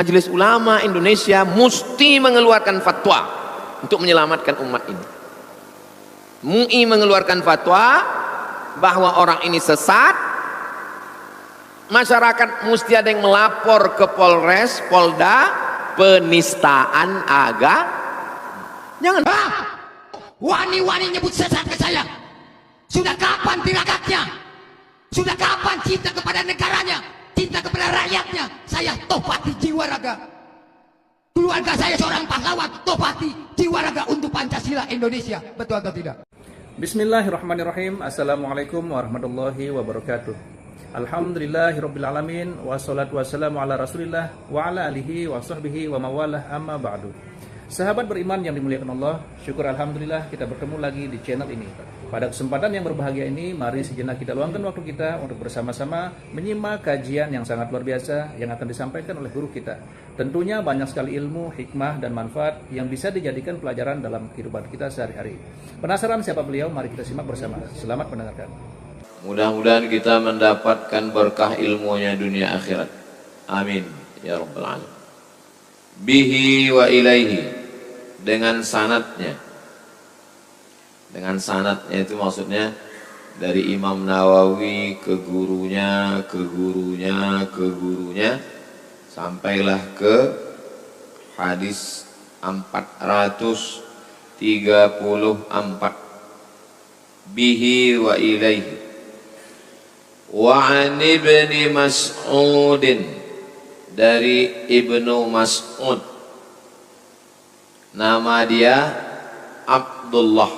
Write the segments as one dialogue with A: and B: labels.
A: Majelis Ulama Indonesia mesti mengeluarkan fatwa untuk menyelamatkan umat ini. MUI mengeluarkan fatwa bahwa orang ini sesat. Masyarakat mesti ada yang melapor ke Polres, Polda, penistaan agama. Jangan
B: wani-wani nyebut sesat ke saya. Sudah kapan tiragatnya? Sudah kapan cinta kepada negaranya, cinta kepada rakyatnya? Saya topati jiwa raga. Keluarga saya seorang pahlawan, topati jiwa raga untuk Pancasila Indonesia. Betul atau tidak?
C: Bismillahirrahmanirrahim. Assalamualaikum warahmatullahi wabarakatuh. Alhamdulillahirrabbilalamin. Wassalatu wassalamu ala rasulillah wa ala alihi wa sahbihi wa mawalah, amma ba'du. Sahabat beriman yang dimuliakan Allah, syukur alhamdulillah kita bertemu lagi di channel ini. Pada kesempatan yang berbahagia ini, mari sejenak kita luangkan waktu kita untuk bersama-sama menyimak kajian yang sangat luar biasa yang akan disampaikan oleh guru kita. Tentunya banyak sekali ilmu, hikmah, dan manfaat yang bisa dijadikan pelajaran dalam kehidupan kita sehari-hari. Penasaran siapa beliau? Mari kita simak bersama. Selamat mendengarkan.
A: Mudah-mudahan kita mendapatkan berkah ilmunya dunia akhirat. Amin ya rabbal alamin. Bihi wa ilaihi, dengan sanadnya. Dengan sanadnya itu maksudnya dari Imam Nawawi ke gurunya, ke gurunya, ke gurunya, sampailah ke hadis 434. Bihi wa ilaihi. Wa an ibni Mas'udin, dari Ibnu Mas'ud, nama dia Abdullah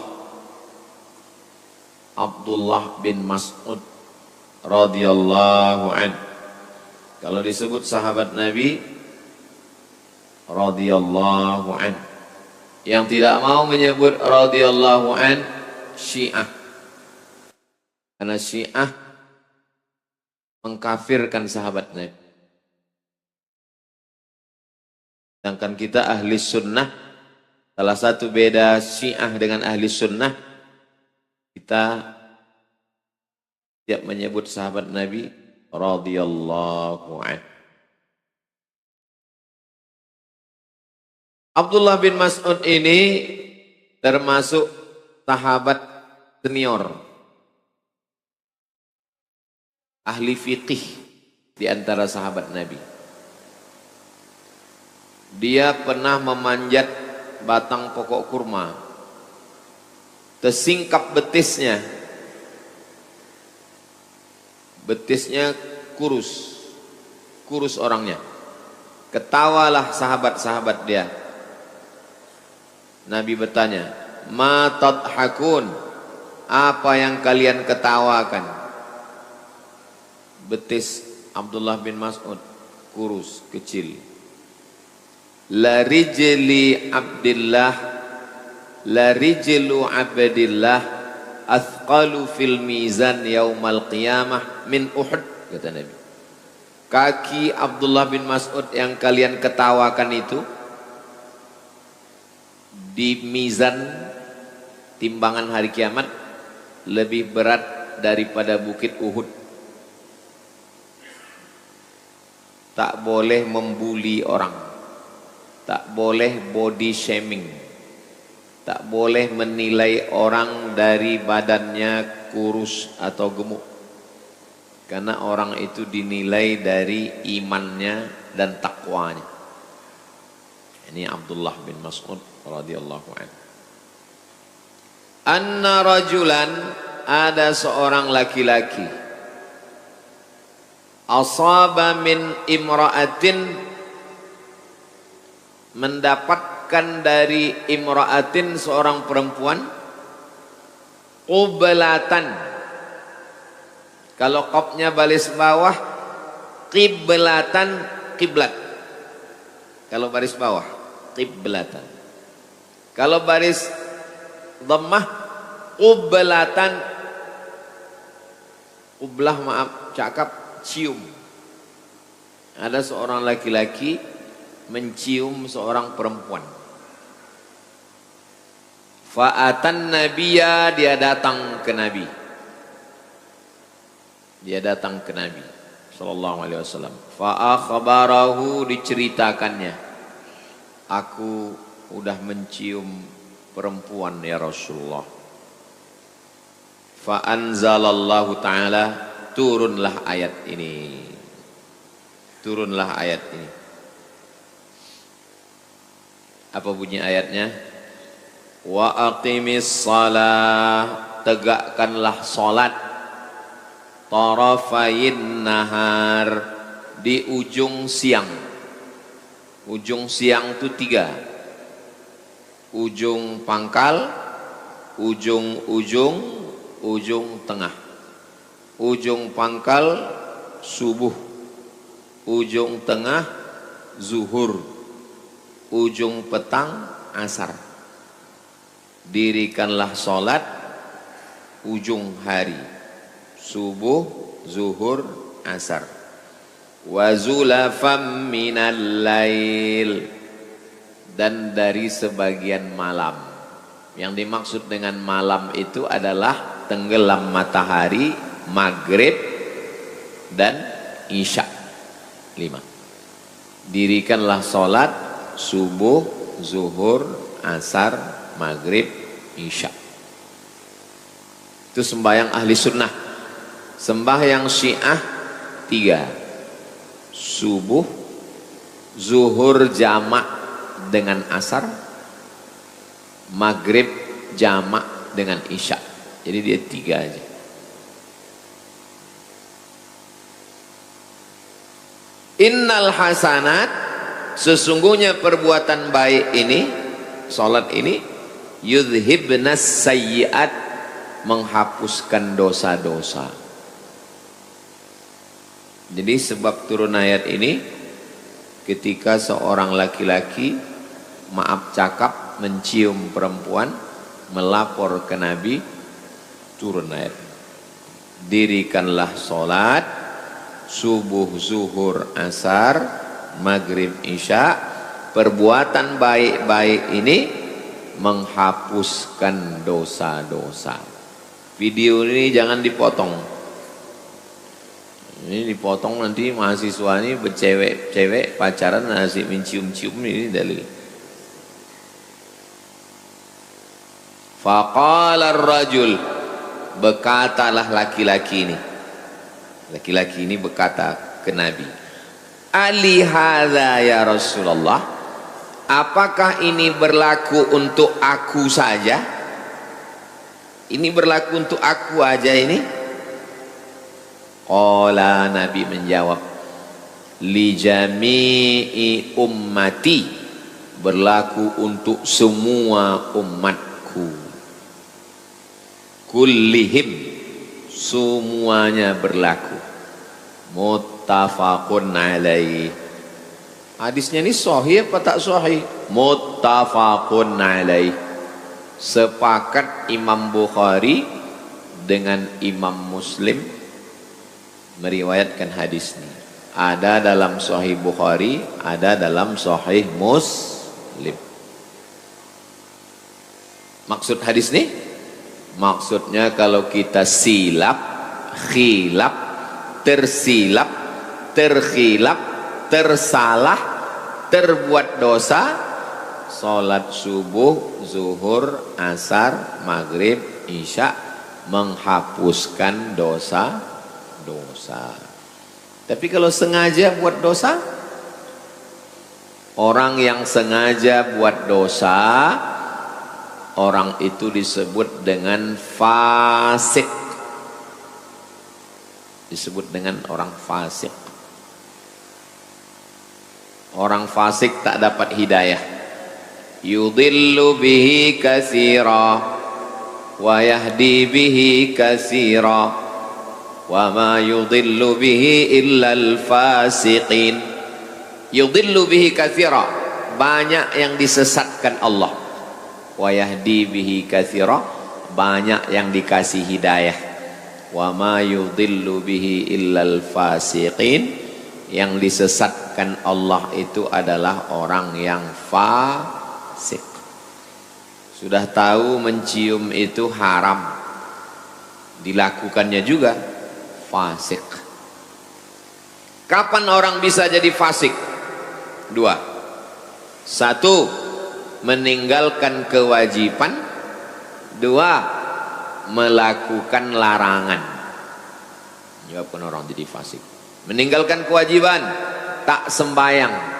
A: bin Mas'ud radhiyallahu an. Kalau disebut sahabat Nabi radhiyallahu an, yang tidak mau menyebut radhiyallahu an Syiah, karena Syiah mengkafirkan sahabat Nabi. Sedangkan kita ahli sunnah, salah satu beda Syiah dengan ahli sunnah, kita tiap menyebut sahabat Nabi radhiyallahu anhu. Abdullah bin Mas'ud ini termasuk sahabat senior, ahli fiqih di antara sahabat Nabi. Dia pernah memanjat batang pokok kurma, tersingkap betisnya kurus orangnya. Ketawalah sahabat-sahabat dia. Nabi bertanya, ma tadhakun, apa yang kalian ketawakan? Betis Abdullah bin Mas'ud kurus, kecil. La rijlu abdillah athqalu fil mizan yaumal qiyamah min Uhud, kata Nabi. Kaki Abdullah bin Mas'ud yang kalian ketawakan itu di mizan timbangan hari kiamat lebih berat daripada bukit Uhud. Tak boleh membuli orang, tak boleh body shaming, tak boleh menilai orang dari badannya kurus atau gemuk, karena orang itu dinilai dari imannya dan takwanya. Ini Abdullah bin Mas'ud radhiyallahu anhu. Anna rajulan, ada seorang laki-laki, asaba min imra'atin, mendapatkan dari imra'atin seorang perempuan, qiblatan, kalau qafnya baris bawah, qiblatan, kiblat. Kalau baris bawah qiblatan, kalau baris dhammah qiblatan, qiblah, maaf cakap, cium. Ada seorang laki-laki mencium seorang perempuan. Fa'atan nabiyya, dia datang ke Nabi. Dia datang ke Nabi sallallahu alaihi wasallam. Fa akhbarahu, diceritakannya, aku udah mencium perempuan ya Rasulullah. Fa anzalallahu ta'ala, turunlah ayat ini. Turunlah ayat ini. Apa bunyi ayatnya? Wa aqimis salah, tegakkanlah salat, tarafayin nahar, di ujung siang. Ujung siang itu 3. Ujung pangkal, ujung tengah. Ujung pangkal subuh, ujung tengah zuhur, ujung petang asar. Dirikanlah sholat ujung hari, subuh, zuhur, asar. Wa zulafam minal lail, dan dari sebagian malam. Yang dimaksud dengan malam itu adalah tenggelam matahari, maghrib dan isya. 5. Dirikanlah sholat subuh, zuhur, asar, maghrib, isya. Itu sembahyang ahli sunnah. Sembahyang syiah 3. Subuh, zuhur jamak dengan asar, maghrib jamak dengan isya. Jadi dia 3 aja. Innal hasanat, sesungguhnya perbuatan baik ini, salat ini, yudhibnas sayyiat, menghapuskan dosa-dosa. Jadi sebab turun ayat ini, ketika seorang laki-laki maaf cakap mencium perempuan, melapor ke Nabi, turun ayat. Dirikanlah salat subuh, zuhur, asar, maghrib, isya. Perbuatan baik-baik ini menghapuskan dosa-dosa. Video ini jangan dipotong. Ini dipotong nanti mahasiswa ini bercewek-cewek pacaran asik mencium-cium, ini dalil. Faqala ar-rajul, berkatalah laki-laki ini. Laki-laki ini berkata ke Nabi, Ali hadza ya Rasulullah, apakah ini berlaku untuk aku saja? Ini berlaku untuk aku aja ini? Qala, Nabi menjawab, li jami'i ummati, berlaku untuk semua umatku. Kullihim, semuanya berlaku. Muttafaqun alaih. Hadisnya ini sahih apa tak sahih? Muttafaqun alaih. Sepakat Imam Bukhari dengan Imam Muslim meriwayatkan hadis ini. Ada dalam Sahih Bukhari, ada dalam Sahih Muslim. Maksud hadis ini? Maksudnya kalau kita silap, khilaf, tersilap, terkhilaf, tersalah, terbuat dosa, salat subuh, zuhur, asar, maghrib, isya, menghapuskan dosa-dosa. Tapi kalau sengaja buat dosa, orang yang sengaja buat dosa, orang itu disebut dengan fasik. Disebut dengan orang fasik. Orang fasik tak dapat hidayah. Yudhillu bihi katsira wa yahdi bihi katsira wa ma yudhillu bihi illa al-fasiqin. Yudhillu bihi katsira, banyak yang disesatkan Allah. Wa yahdi bihi katsira, banyak yang dikasih hidayah. Wa ma yudhillu bihi illal fasiqin, yang disesatkan Allah itu adalah orang yang fasik. Sudah tahu mencium itu haram, dilakukannya juga fasik. Kapan orang bisa jadi fasik? Dua. Satu, meninggalkan kewajiban. Dua, melakukan larangan. Menyebabkan orang jadi fasik. Meninggalkan kewajiban, tak sembayang.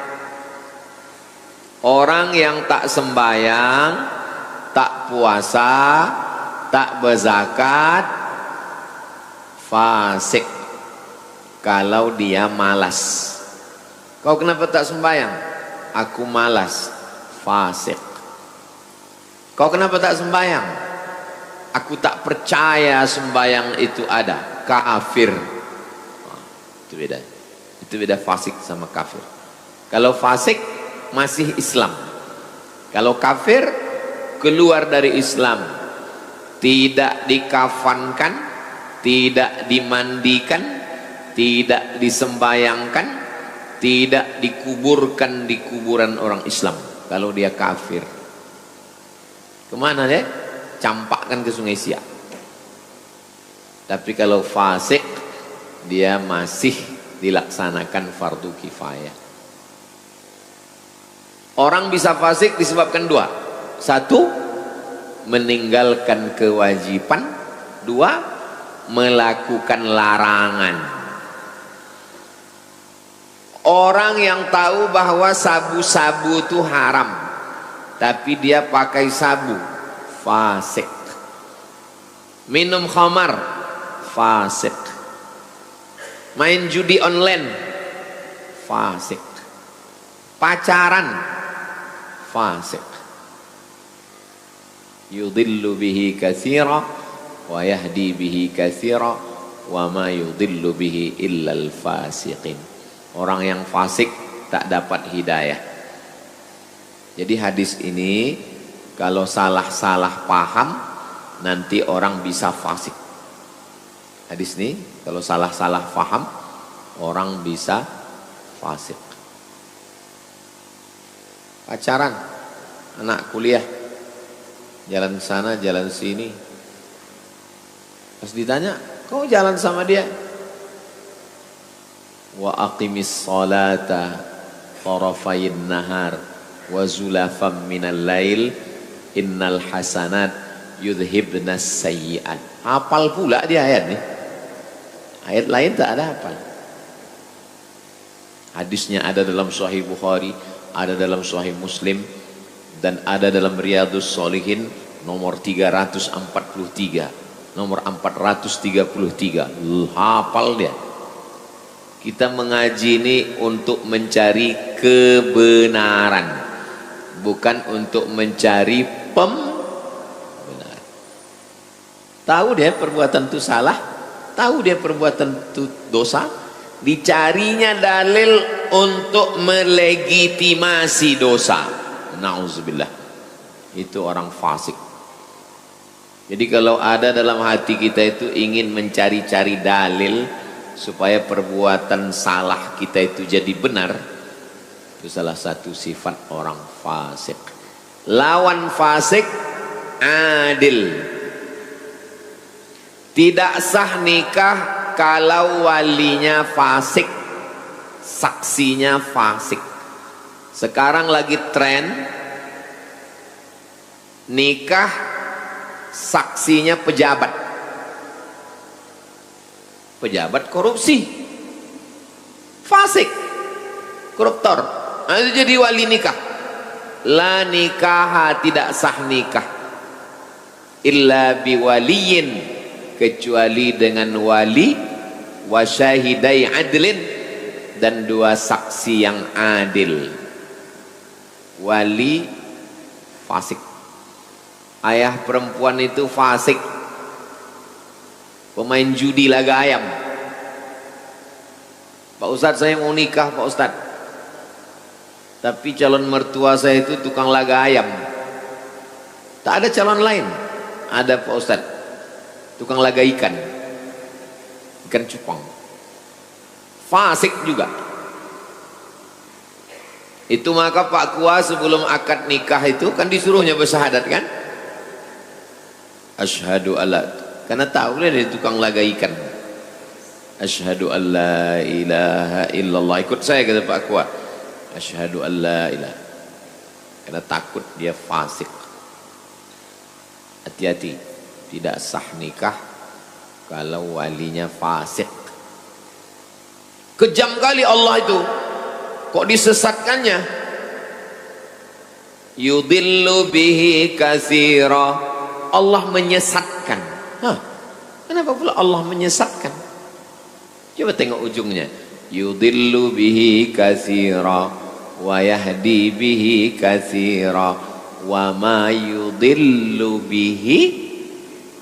A: Orang yang tak sembayang, tak puasa, tak berzakat, fasik. Kalau dia malas. Kau kenapa tak sembayang? Aku malas. Fasik. Kau kenapa tak sembayang? Aku tak percaya sembayang itu ada. Kafir. Itu beda. Itu beda fasik sama kafir. Kalau fasik masih Islam. Kalau kafir keluar dari Islam, tidak dikafankan, tidak dimandikan, tidak disembayangkan, tidak dikuburkan di kuburan orang Islam. Kalau dia kafir, kemana dia? Campakkan ke Sungai Siak. Tapi kalau fasik, dia masih dilaksanakan fardu kifayah. Orang bisa fasik disebabkan dua. Satu, meninggalkan kewajiban. Dua, melakukan larangan. Orang yang tahu bahwa sabu-sabu itu haram, tapi dia pakai sabu, fasik. Minum khamar, fasik. Main judi online, fasik. Pacaran, fasik. Yudillu bihi katsira wa yahdi bihi katsira wa ma yudillu bihi illal fasiqin. Orang yang fasik tak dapat hidayah. Jadi hadis ini kalau salah-salah paham nanti orang bisa fasik. Hadis ini kalau salah-salah paham orang bisa fasik. Pacaran, anak kuliah, jalan sana jalan sini, pas ditanya kau jalan sama dia, wa aqimis salata tarafayin nahar wa zulafam minal lail innal hasanat yudhibnas sayyi'at. Hafal pula dia ayat nih, ayat lain tak ada hafal. Hadisnya ada dalam Sahih Bukhari, ada dalam Sahih Muslim, dan ada dalam Riyadhus Shalihin nomor 343, nomor 433. Hafal dia. Kita mengaji ini untuk mencari kebenaran, bukan untuk mencari pembenaran. Tahu dia perbuatan itu salah, tahu dia perbuatan itu dosa, dicarinya dalil untuk melegitimasi dosa. Nauzubillah. Itu orang fasik. Jadi kalau ada dalam hati kita itu ingin mencari-cari dalil supaya perbuatan salah kita itu jadi benar, itu salah satu sifat orang fasik. Lawan fasik adil. Tidak sah nikah kalau walinya fasik, saksinya fasik. Sekarang lagi tren nikah saksinya pejabat, pejabat korupsi, fasik, koruptor. Nah, itu jadi wali nikah. La nikaha, tidak sah nikah illa biwaliyin, kecuali dengan wali, wa syahidai adlin, dan dua saksi yang adil. Wali fasik, ayah perempuan itu fasik, pemain judi laga ayam. Pak Ustadz, saya mau nikah Pak Ustadz, tapi calon mertua saya itu tukang laga ayam. Tak ada calon lain. Ada Pak Ustadz, tukang laga ikan, ikan cupang, fasik juga. Itu maka Pak Kua sebelum akad nikah itu kan disuruhnya bersyahadat kan, asyhadu alla, karena tahu dia tukang laga ikan. Asyhadu an la ilaha illallah. Ikut saya kata Pak Kuat. Asyhadu an la ilaha. Karena takut dia fasik. Hati-hati, tidak sah nikah kalau walinya fasik. Kejam kali Allah itu. Kok disesatkannya? Yudillu bihi katsira. Allah menyesatkan. Hah? Kenapa pula Allah menyesatkan? Coba tengok ujungnya. Yudillu bihi katsira wa yahdi bihi katsira wa ma yudillu bihi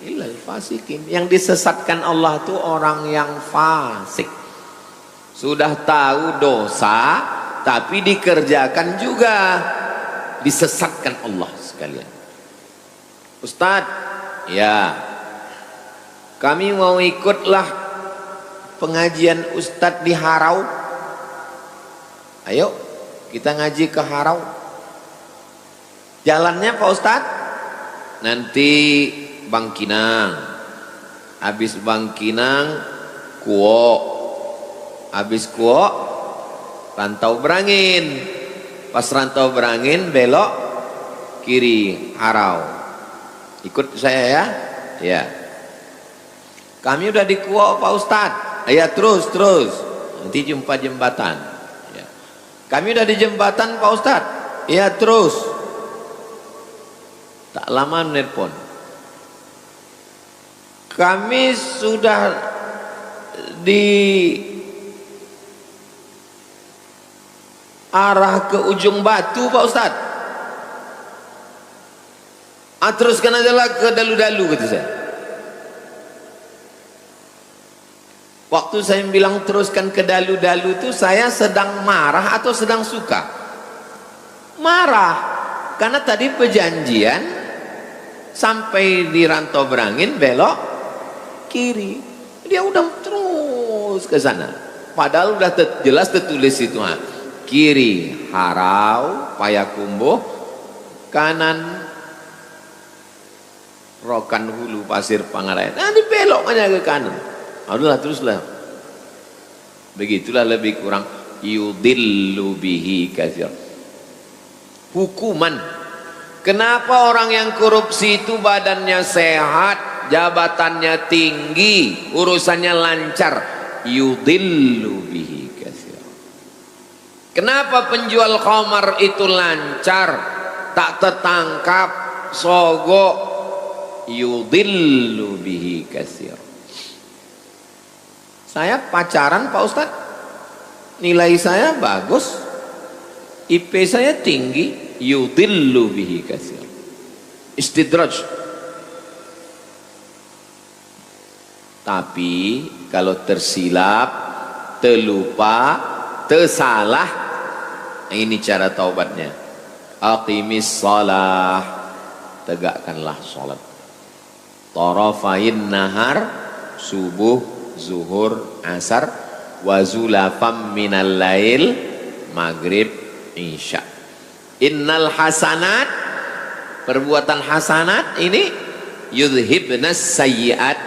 A: illal fasikin. Yang disesatkan Allah itu orang yang fasik. Sudah tahu dosa tapi dikerjakan juga. Disesatkan Allah sekalian. Ustadz, ya, kami mau ikutlah pengajian Ustadz di Harau. Ayo kita ngaji ke Harau. Jalannya Pak Ustadz? Nanti Bangkinang. Habis Bangkinang Kuo. Habis Kuo Rantau Berangin. Pas Rantau Berangin belok kiri Harau. Ikut saya ya. Ya. Kami udah di Kuo Pak Ustadz. Ya terus. Nanti jumpa jembatan. Ya. Kami udah di jembatan Pak Ustadz. Ya terus. Tak lama nelpon. Kami sudah di arah ke ujung batu Pak Ustadz. Teruskan aja lah ke dalu-dalu kata saya. Waktu saya bilang teruskan ke dalu-dalu itu saya sedang marah atau sedang suka? Marah. Karena tadi perjanjian sampai di Rantau Berangin belok kiri. Dia udah terus ke sana. Padahal udah jelas tertulis itu. Kiri Harau, Payakumbuh, kanan Rokan Hulu, Pasir Pangarayan. Nanti belok aja ke kanan. Adalah teruslah. Begitulah lebih kurang yudillu bihi katsir. Hukuman. Kenapa orang yang korupsi itu badannya sehat, jabatannya tinggi, urusannya lancar? Yudillu bihi katsir. Kenapa penjual khamar itu lancar, tak tertangkap, sogok? Yudillu bihi katsir. Saya pacaran Pak Ustadz, nilai saya bagus, IP saya tinggi, yudillu bihi katsir. Istidraj. Tapi kalau tersilap, terlupa, tersalah, ini cara taubatnya. Aqimis shalah, tegakkanlah salat. Tarafain nahar, subuh, zuhur, asar, wa zulafam minal lail, maghrib, isya. Innal hasanat, perbuatan hasanat ini yudhibnas sayyiat,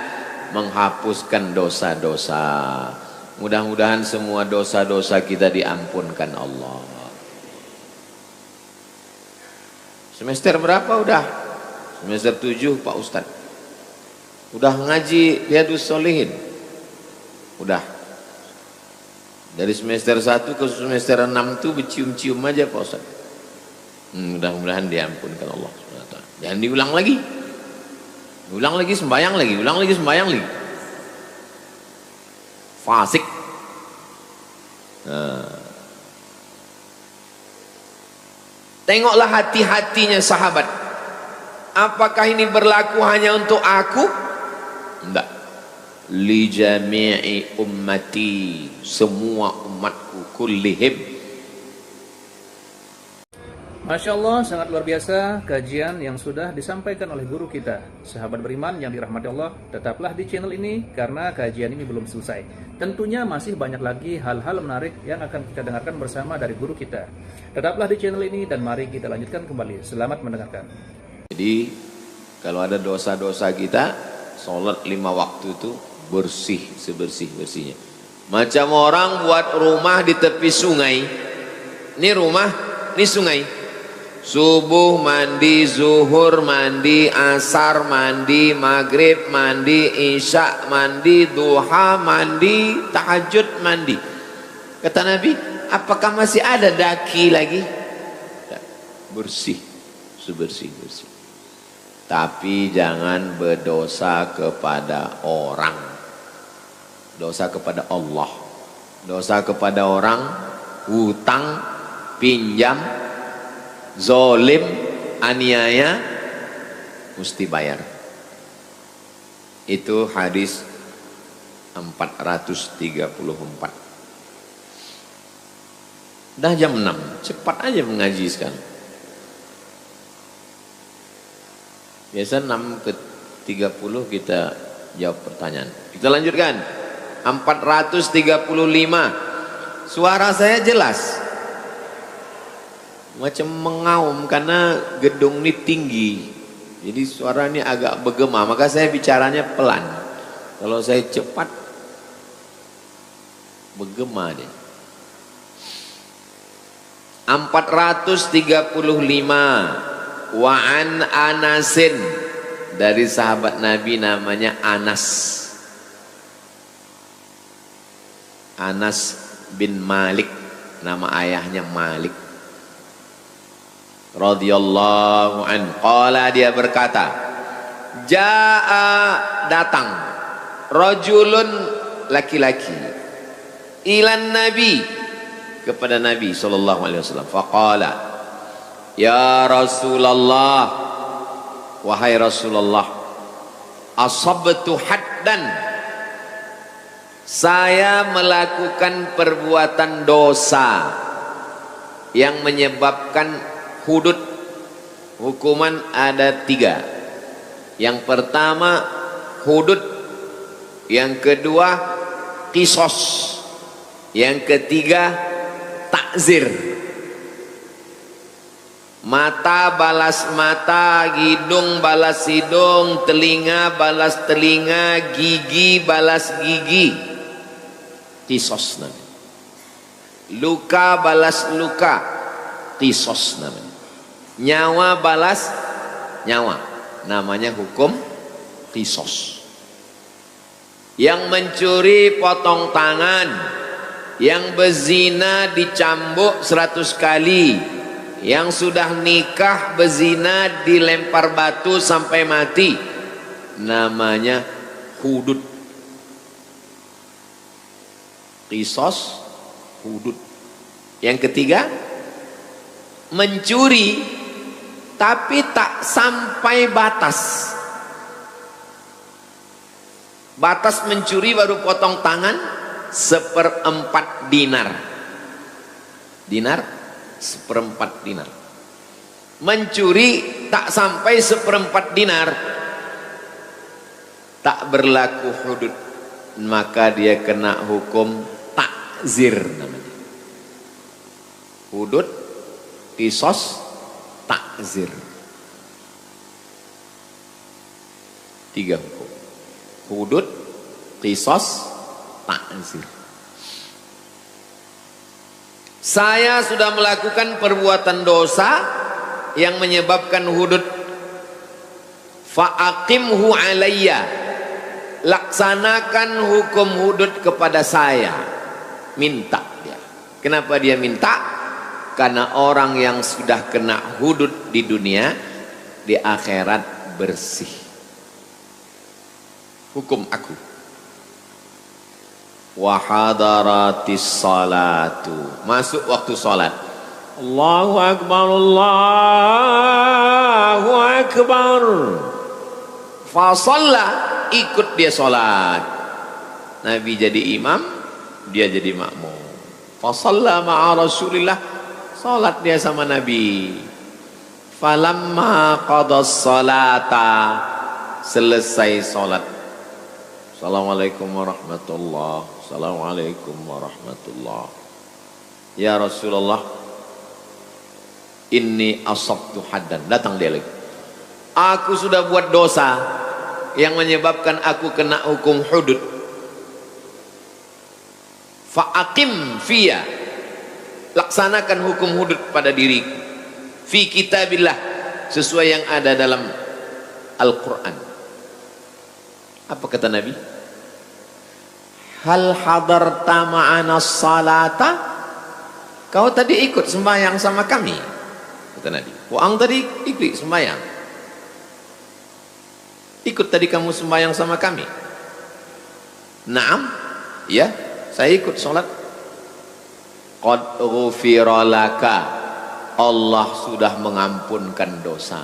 A: menghapuskan dosa-dosa. Mudah-mudahan semua dosa-dosa kita diampunkan Allah. Semester berapa udah? Semester 7 Pak Ustadz. Udah ngaji Riyadhus Shalihin? Udah. Dari semester 1 ke semester 6 itu bercium-cium aja Pak Ustadz. Mudah-mudahan diampunkan Allah SWT. Jangan diulang lagi. Ulang lagi sembahyang lagi, ulang lagi sembahyang lagi. Fasik. Tengoklah hati-hatinya sahabat. Apakah ini berlaku hanya untuk aku? Enggak. Li jami'i ummati, semua umatku kullihim.
C: Masya Allah, sangat luar biasa kajian yang sudah disampaikan oleh guru kita. Sahabat beriman yang dirahmati Allah, tetaplah di channel ini karena kajian ini belum selesai. Tentunya masih banyak lagi hal-hal menarik yang akan kita dengarkan bersama dari guru kita. Tetaplah di channel ini dan mari kita lanjutkan kembali. Selamat mendengarkan.
A: Jadi kalau ada dosa-dosa kita, sholat 5 waktu itu bersih sebersih-bersihnya. Macam orang buat rumah di tepi sungai. Ini rumah, ini sungai. Subuh mandi, zuhur mandi, asar mandi, maghrib mandi, isya mandi, duha mandi, tahajud mandi. Kata Nabi, apakah masih ada daki lagi? Bersih, sebersih-bersih. Tapi jangan berdosa kepada orang. Dosa kepada Allah. Dosa kepada orang, hutang, pinjam, zolim, aniaya, mesti bayar. Itu hadis 434. Dah jam 6, cepat aja mengaji sekarang. Biasa 6 ke 30 kita jawab pertanyaan. Kita lanjutkan. 435. Suara saya jelas. Macam mengaum karena gedung ini tinggi. Jadi suara ini agak bergema, maka saya bicaranya pelan. Kalau saya cepat bergema dia. 435. Wa an Anasin, dari sahabat Nabi namanya Anas. Anas bin Malik, nama ayahnya Malik radhiyallahu an. Qala, dia berkata, jaa, datang, rajulun, laki-laki, ilan Nabi, kepada Nabi sallallahu alaihi wasallam. Faqala, ya Rasulullah, wahai Rasulullah, asabtu haddan, saya melakukan perbuatan dosa yang menyebabkan hudud. Hukuman ada 3. Yang pertama hudud, yang kedua qisas, yang ketiga takzir. Mata balas mata, hidung balas hidung, telinga balas telinga, gigi balas gigi. Qisas namanya. Luka balas luka, qisas namanya. Nyawa balas nyawa, namanya hukum qisas. Yang mencuri potong tangan, yang berzina dicambuk 100 kali, yang sudah nikah berzina dilempar batu sampai mati, namanya hudud. Qisas, hudud. Yang ketiga, mencuri tapi tak sampai batas. Batas mencuri baru potong tangan 1/4 dinar. Dinar 1/4 dinar. Mencuri tak sampai 1/4 dinar, tak berlaku hudud, maka dia kena hukum takzir namanya. Hudud, qisas, takzir. 3 hukum. Hudud, qisas, takzir. Saya sudah melakukan perbuatan dosa yang menyebabkan hudud. Fa'aqimhu alayya, laksanakan hukum hudud kepada saya. Minta dia. Kenapa dia minta? Karena orang yang sudah kena hudud di dunia, di akhirat bersih. Hukum aku. Wa hadaratis salatu, masuk waktu salat. Allahu akbar, Allahu akbar. Fa shalla, ikut dia salat. Nabi jadi imam, dia jadi makmum. Fa shalla ma'a Rasulillah, salat dia sama Nabi. Falamma qadas salata, selesai salat. Assalamualaikum warahmatullahi, assalamualaikum warahmatullahi. Ya Rasulullah, inni asabtu haddan. Datang dia lagi. Aku sudah buat dosa yang menyebabkan aku kena hukum hudud. aqim fiya, laksanakan hukum hudud pada diriku, fi kitabillah, sesuai yang ada dalam Al-Quran. Apa kata Nabi? Hal hadarta ma'ana salata, kau tadi ikut sembahyang sama kami, kata Nabi. Ang tadi ikut sembahyang, ikut tadi kamu sembahyang sama kami? Naam, ya, saya ikut sholat. Qad ghufira laka, Allah sudah mengampunkan dosa.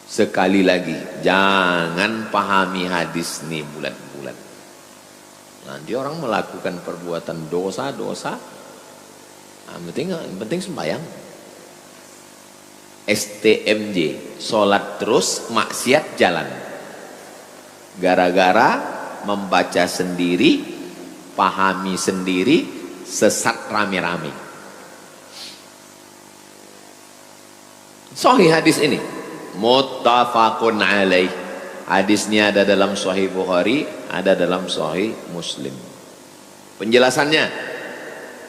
A: Sekali lagi, jangan pahami hadis ini bulat-bulat. Nanti orang melakukan perbuatan dosa-dosa, penting sembahyang. STMJ, sholat terus, maksiat jalan. Gara-gara membaca sendiri, pahami sendiri, sesat rame-rame. Sahih hadis ini, muttafaqun alaih. Hadisnya ada dalam Sahih Bukhari, ada dalam Sahih Muslim. Penjelasannya,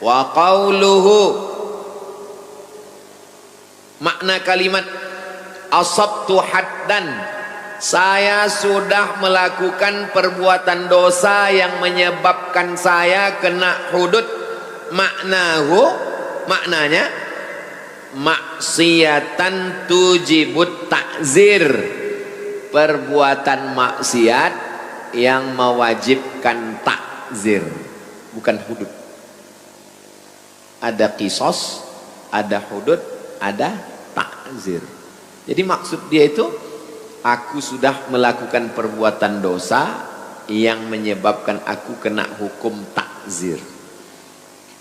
A: wa qauluhu, makna kalimat asabtu haddan, saya sudah melakukan perbuatan dosa yang menyebabkan saya kena hudud. Maknanya maksiatan tujibut takzir, perbuatan maksiat yang mewajibkan takzir, bukan hudud. Ada kisos, ada hudud, ada takzir. Jadi maksud dia itu, aku sudah melakukan perbuatan dosa yang menyebabkan aku kena hukum takzir.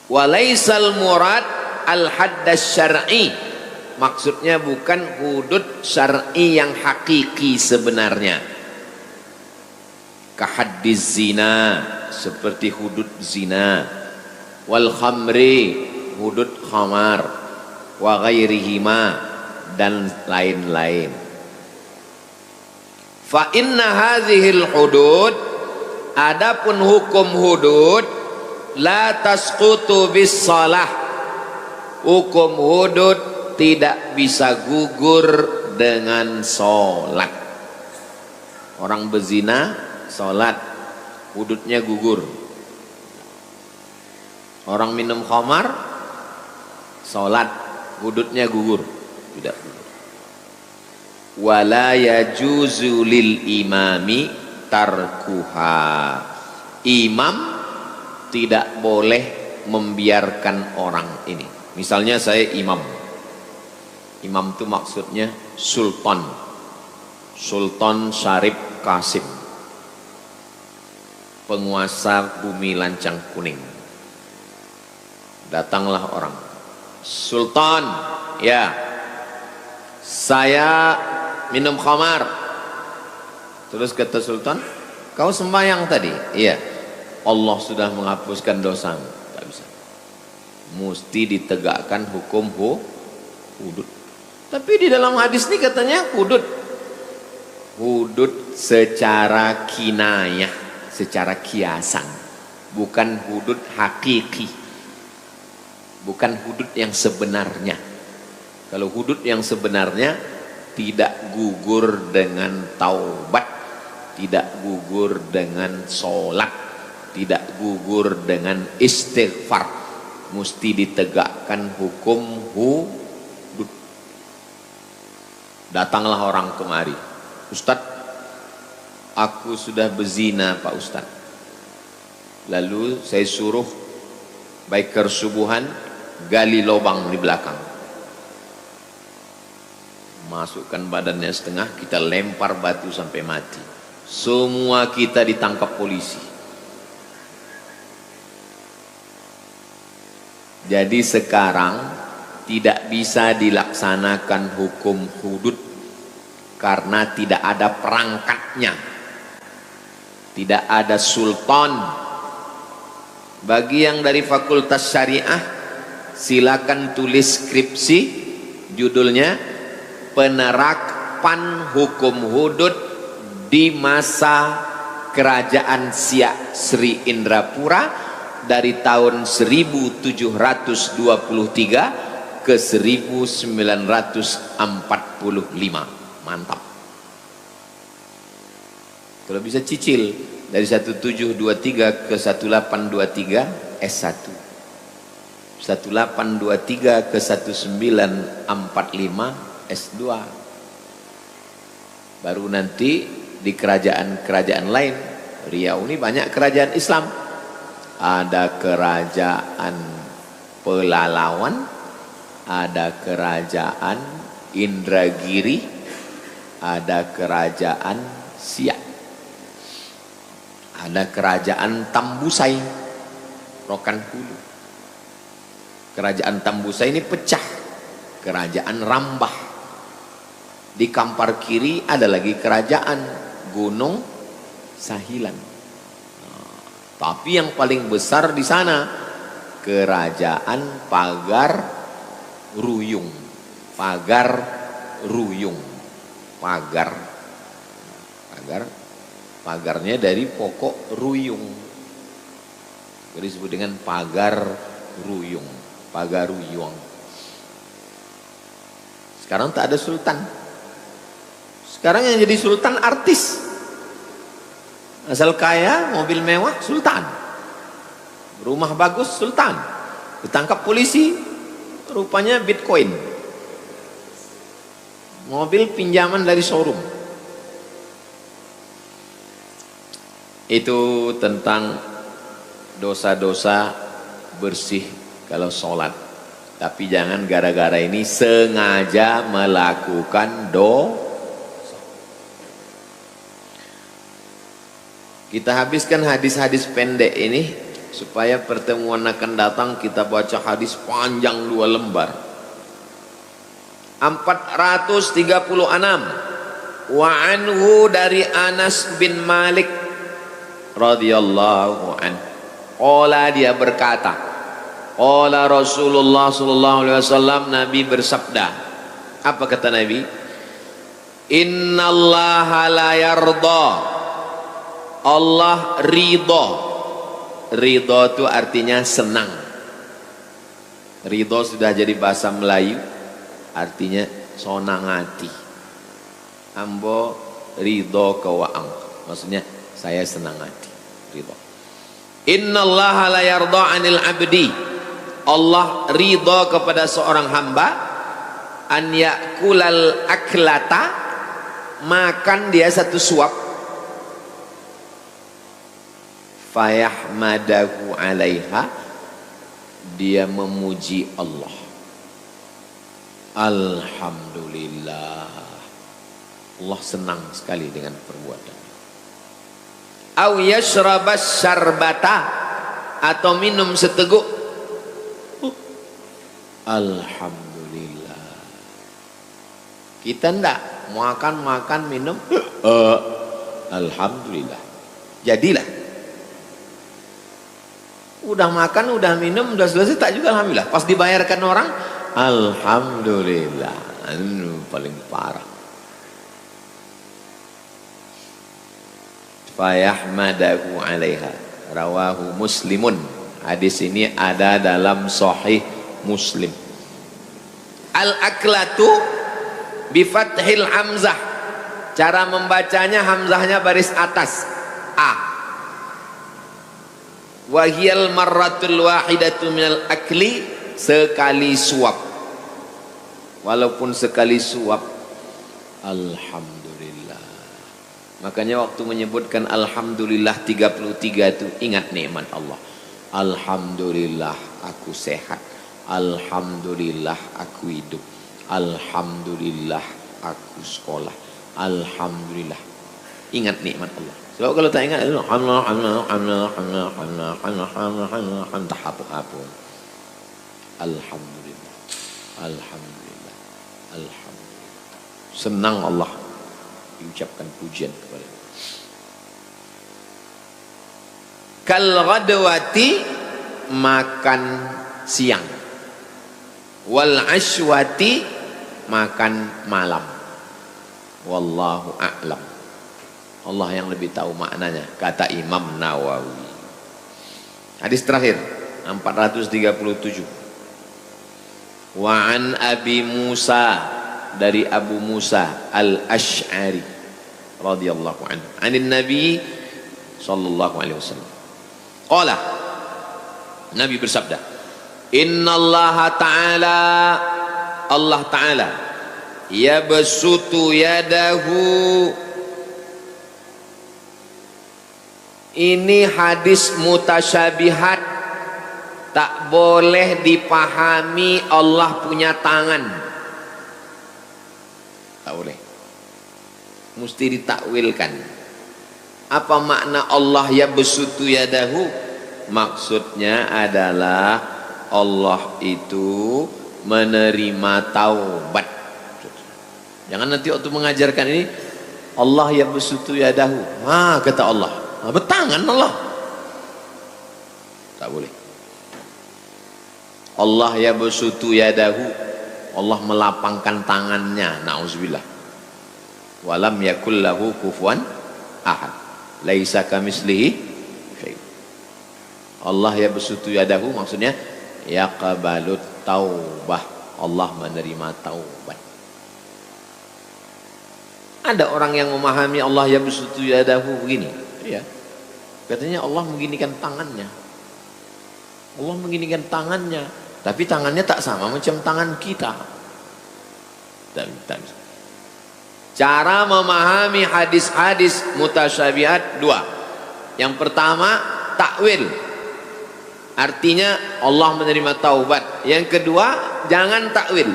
A: Walaisal murad al-haddas syar'i, maksudnya bukan hudud syar'i yang hakiki sebenarnya. Kahaddiz zina, seperti hudud zina. Wal khamri, hudud khamar. Wa ghairihima, dan lain-lain. Fa inna hadhil hudud, adapun hukum hudud, la tasqutu bis salah, hukum hudud tidak bisa gugur dengan sholat. Orang berzina sholat, hududnya gugur. Orang minum khamar sholat, hududnya gugur, tidak gugur. Wala yajuzu lil imami tarkuha, imam tidak boleh membiarkan orang ini. Misalnya saya imam itu maksudnya sultan Syarif Qasim, penguasa bumi lancang kuning. Datanglah orang, sultan, ya, saya minum khamar. Terus kata sultan, kau sembahyang tadi? Iya. Allah sudah menghapuskan dosamu. Tak bisa. Mesti ditegakkan hukum hudud. Tapi di dalam hadis ini katanya hudud secara kinayah, secara kiasan, bukan hudud hakiki, bukan hudud yang sebenarnya. Kalau hudud yang sebenarnya tidak gugur dengan taubat, tidak gugur dengan sholat, tidak gugur dengan istighfar, mesti ditegakkan hukum hudud. Datanglah orang kemari, Ustadz, aku sudah berzina Pak Ustadz. Lalu saya suruh biker subuhan gali lubang di belakang, masukkan badannya setengah, kita lempar batu sampai mati. Semua kita ditangkap polisi. Jadi sekarang tidak bisa dilaksanakan hukum hudud karena tidak ada perangkatnya, tidak ada sultan. Bagi yang dari Fakultas Syariah, silakan tulis skripsi, judulnya penerapan hukum hudud di masa Kerajaan Siak Sri Indrapura dari tahun 1723 ke 1945. Mantap. Kalau bisa cicil dari 1723 ke 1823 S1, 1823 ke 1945 S2, baru nanti di kerajaan-kerajaan lain. Riau ini banyak kerajaan Islam, ada kerajaan Pelalawan, ada kerajaan Indragiri, ada kerajaan Siak, ada kerajaan Tambusai, Rokan Hulu. Kerajaan Tambusai ini pecah, kerajaan Rambah. Di Kampar kiri ada lagi kerajaan Gunung Sahilan. Tapi yang paling besar di sana kerajaan Pagar Ruyung. Pagar Ruyung. Pagarnya dari pokok ruyung, jadi disebut dengan Pagar Ruyung. Pagaruyung. Sekarang tak ada sultan. Sekarang yang jadi sultan artis, asal kaya, mobil mewah, sultan, rumah bagus, sultan, ditangkap polisi, rupanya Bitcoin, mobil pinjaman dari showroom. Itu tentang dosa-dosa bersih kalau sholat. Tapi jangan gara-gara ini sengaja melakukan dosa. Kita habiskan hadis-hadis pendek ini supaya pertemuan akan datang kita baca hadis panjang 2 lembar. 436. Wa anhu, dari Anas bin Malik radhiyallahu anhu, qala, dia berkata, qala Rasulullah sallallahu alaihi wasallam, Nabi bersabda. Apa kata Nabi? Innallaha la yarda, Allah ridho. Ridho itu artinya senang. Ridho sudah jadi bahasa Melayu, artinya sonang hati. Ambo ridho kewaang, maksudnya saya senang hati. Ridho. Innallaha la yarda 'anil 'abdi, Allah ridho kepada seorang hamba, an yakulal aklata, makan dia satu suap, fayahmadahu 'alaiha, dia memuji Allah. Alhamdulillah, Allah senang sekali dengan perbuatan. Au yashrabas syarbata, atau minum seteguk, alhamdulillah. Kita ndak makan minum, alhamdulillah. Jadilah, udah makan, udah minum, udah selesai tak juga alhamdulillah. Pas dibayarkan orang, alhamdulillah. Paling parah. Fayahmadahu 'alaiha, rawahu Muslimun. Hadis ini ada dalam Sahih Muslim. Al-aklatu bifathil hamzah, cara membacanya hamzahnya baris atas, a. Wahiyal marratul wahidatu minal akli, sekali suap. Walaupun sekali suap, alhamdulillah. Makanya waktu menyebutkan alhamdulillah 33 itu ingat nikmat Allah. Alhamdulillah aku sehat, alhamdulillah aku hidup, alhamdulillah aku sekolah, alhamdulillah. Ingat nikmat Allah. Sebab kalau tak ingat, alhamdulillah, alhamdulillah, alhamdulillah. Senang Allah diucapkan pujian kepada Allah. Kal ghadwati, makan siang, wal ashwati, makan malam. Wallahu a'lam. Allah yang lebih tahu maknanya, kata Imam Nawawi. Hadis terakhir 437. Wa an Abi Musa, dari Abu Musa Al-Asy'ari radhiyallahu anhu, anin Nabi sallallahu alaihi wasallam. Qala, Nabi bersabda, innallaha ta'ala, Allah ta'ala yabsutu yadahu. Ini hadis mutasyabihat, tak boleh dipahami Allah punya tangan, tak boleh, mesti ditakwilkan. Apa makna Allah yabsutu yadahu? Maksudnya adalah Allah itu menerima taubat. Jangan nanti waktu mengajarkan ini Allah yabsutu yadahu, kata Allah, bertangan Allah, tak boleh. Allah yabsutu yadahu, Allah melapangkan tangannya, na'udzubillah. Walam yakul lahu kufuwan ahad, laisa kamislihi syai'. Allah yabsutu yadahu maksudnya yaqbalut taubah, Allah menerima taubat. Ada orang yang memahami Allah yabsutu yadahu begini, ya, katanya Allah mengginikan tangannya, Allah mengginikan tangannya, tapi tangannya tak sama macam tangan kita. Cara memahami hadis-hadis mutasyabihat dua. Yang pertama, takwil, artinya Allah menerima taubat. Yang kedua, jangan takwil.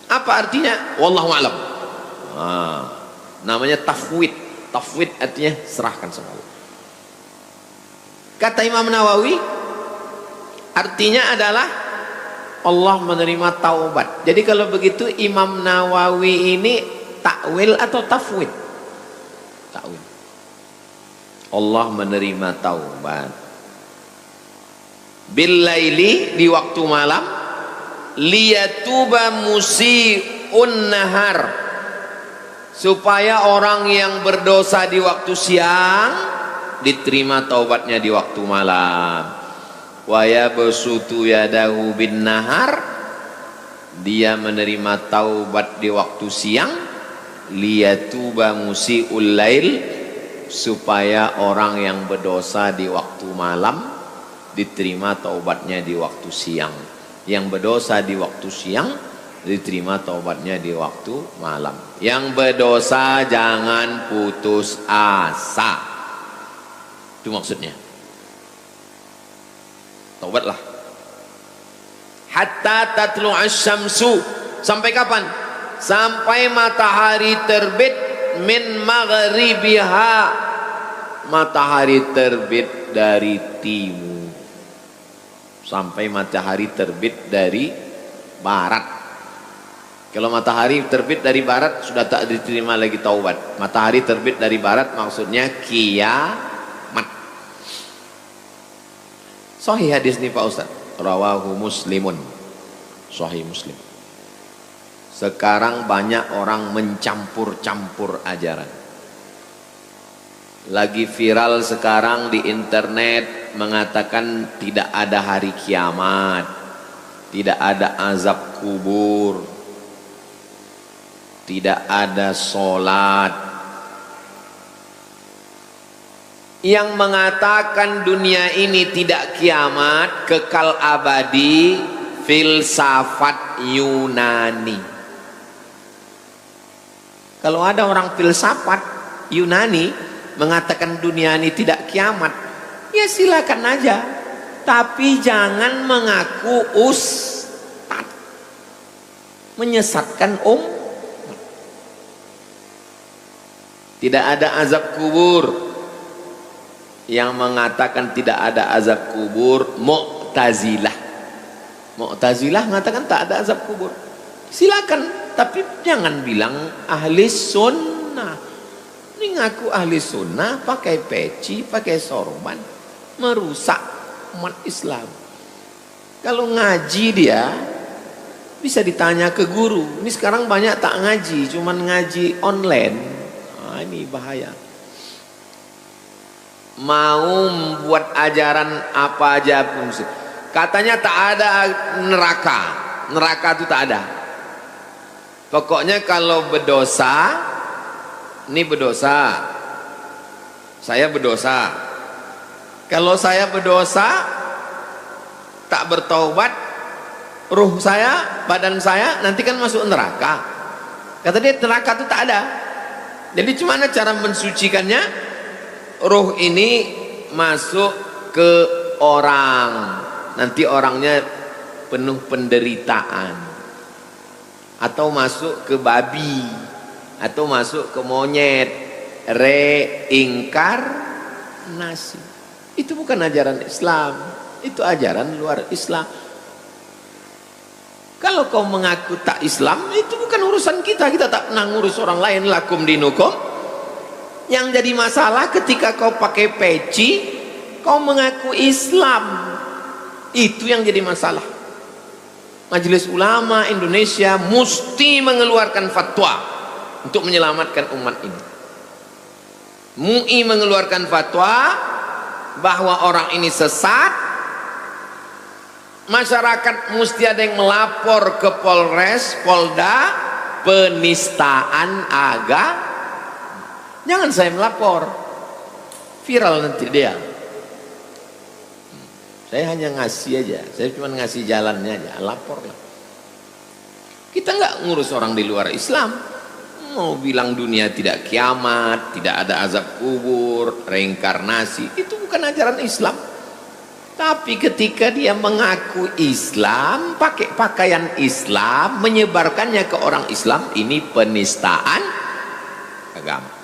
A: Apa artinya? Wallahu a'lam. Namanya tafwid. Tafwid artinya serahkan sama Allah. Kata Imam Nawawi, artinya adalah Allah menerima taubat. Jadi kalau begitu Imam Nawawi ini takwil atau tafwid? Takwil. Allah menerima taubat. Bil laili, di waktu malam, liyatuba musi'un nahar, supaya orang yang berdosa di waktu siang diterima taubatnya di waktu malam. Wa yabsutu yadahu bin nahar, dia menerima taubat di waktu siang, liyatuba musi'ul lail, supaya orang yang berdosa di waktu malam diterima taubatnya di waktu siang. Yang berdosa di waktu siang diterima taubatnya di waktu malam. Yang berdosa jangan putus asa, itu maksudnya. Taubatlah. Hatta tatlu'asy syamsu, sampai kapan? Sampai matahari terbit, min maghribiha, matahari terbit dari timur, sampai matahari terbit dari barat. Kalau matahari terbit dari barat sudah tak diterima lagi taubat. Matahari terbit dari barat maksudnya kiamat. Sahih hadis nih Pak Ustaz, rawahu Muslimun, sahih Muslim. Sekarang banyak orang mencampur-campur ajaran. Lagi viral sekarang di internet mengatakan tidak ada hari kiamat, tidak ada azab kubur, tidak ada sholat. Yang mengatakan dunia ini tidak kiamat, kekal abadi, filsafat Yunani. Kalau ada orang filsafat Yunani mengatakan dunia ini tidak kiamat, ya silakan aja, tapi jangan mengaku ustad, menyesatkan Tidak ada azab kubur. Yang mengatakan tidak ada azab kubur Mu'tazilah. Mu'tazilah mengatakan tak ada azab kubur. Silakan, tapi jangan bilang ahli sunnah. Ini ngaku ahli sunnah pakai peci, pakai sorban, merusak umat Islam. Kalau ngaji dia bisa ditanya ke guru. Ini sekarang banyak tak ngaji, cuman ngaji online. ini bahaya. Mau buat ajaran apa aja pun, katanya tak ada neraka. Neraka itu tak ada. Pokoknya kalau berdosa, ini berdosa, saya berdosa. Kalau saya berdosa, tak bertaubat, ruh saya, badan saya nanti kan masuk neraka. Kata dia neraka itu tak ada. Jadi gimana cara mensucikannya? Ruh ini masuk ke orang, nanti orangnya penuh penderitaan, atau masuk ke babi, atau masuk ke monyet, reinkarnasi. Itu bukan ajaran Islam, itu ajaran luar Islam. Kalau kau mengaku tak Islam, itu bukan urusan kita. Kita tak pernah ngurus orang lain. Lakum dinukum. Yang jadi masalah ketika kau pakai peci, kau mengaku Islam. Itu yang jadi masalah. Majelis Ulama Indonesia mesti mengeluarkan fatwa untuk menyelamatkan umat ini. MUI mengeluarkan fatwa bahwa orang ini sesat. Masyarakat mesti ada yang melapor ke Polres, Polda, penistaan agama. Jangan saya melapor, viral nanti dia. Saya hanya ngasih aja, saya cuma ngasih jalannya aja, lapor lah. Kita nggak ngurus orang di luar Islam. Mau bilang dunia tidak kiamat, tidak ada azab kubur, reinkarnasi, itu bukan ajaran Islam. Tapi ketika dia mengaku Islam, pakai pakaian Islam, menyebarkannya ke orang Islam, ini penistaan agama.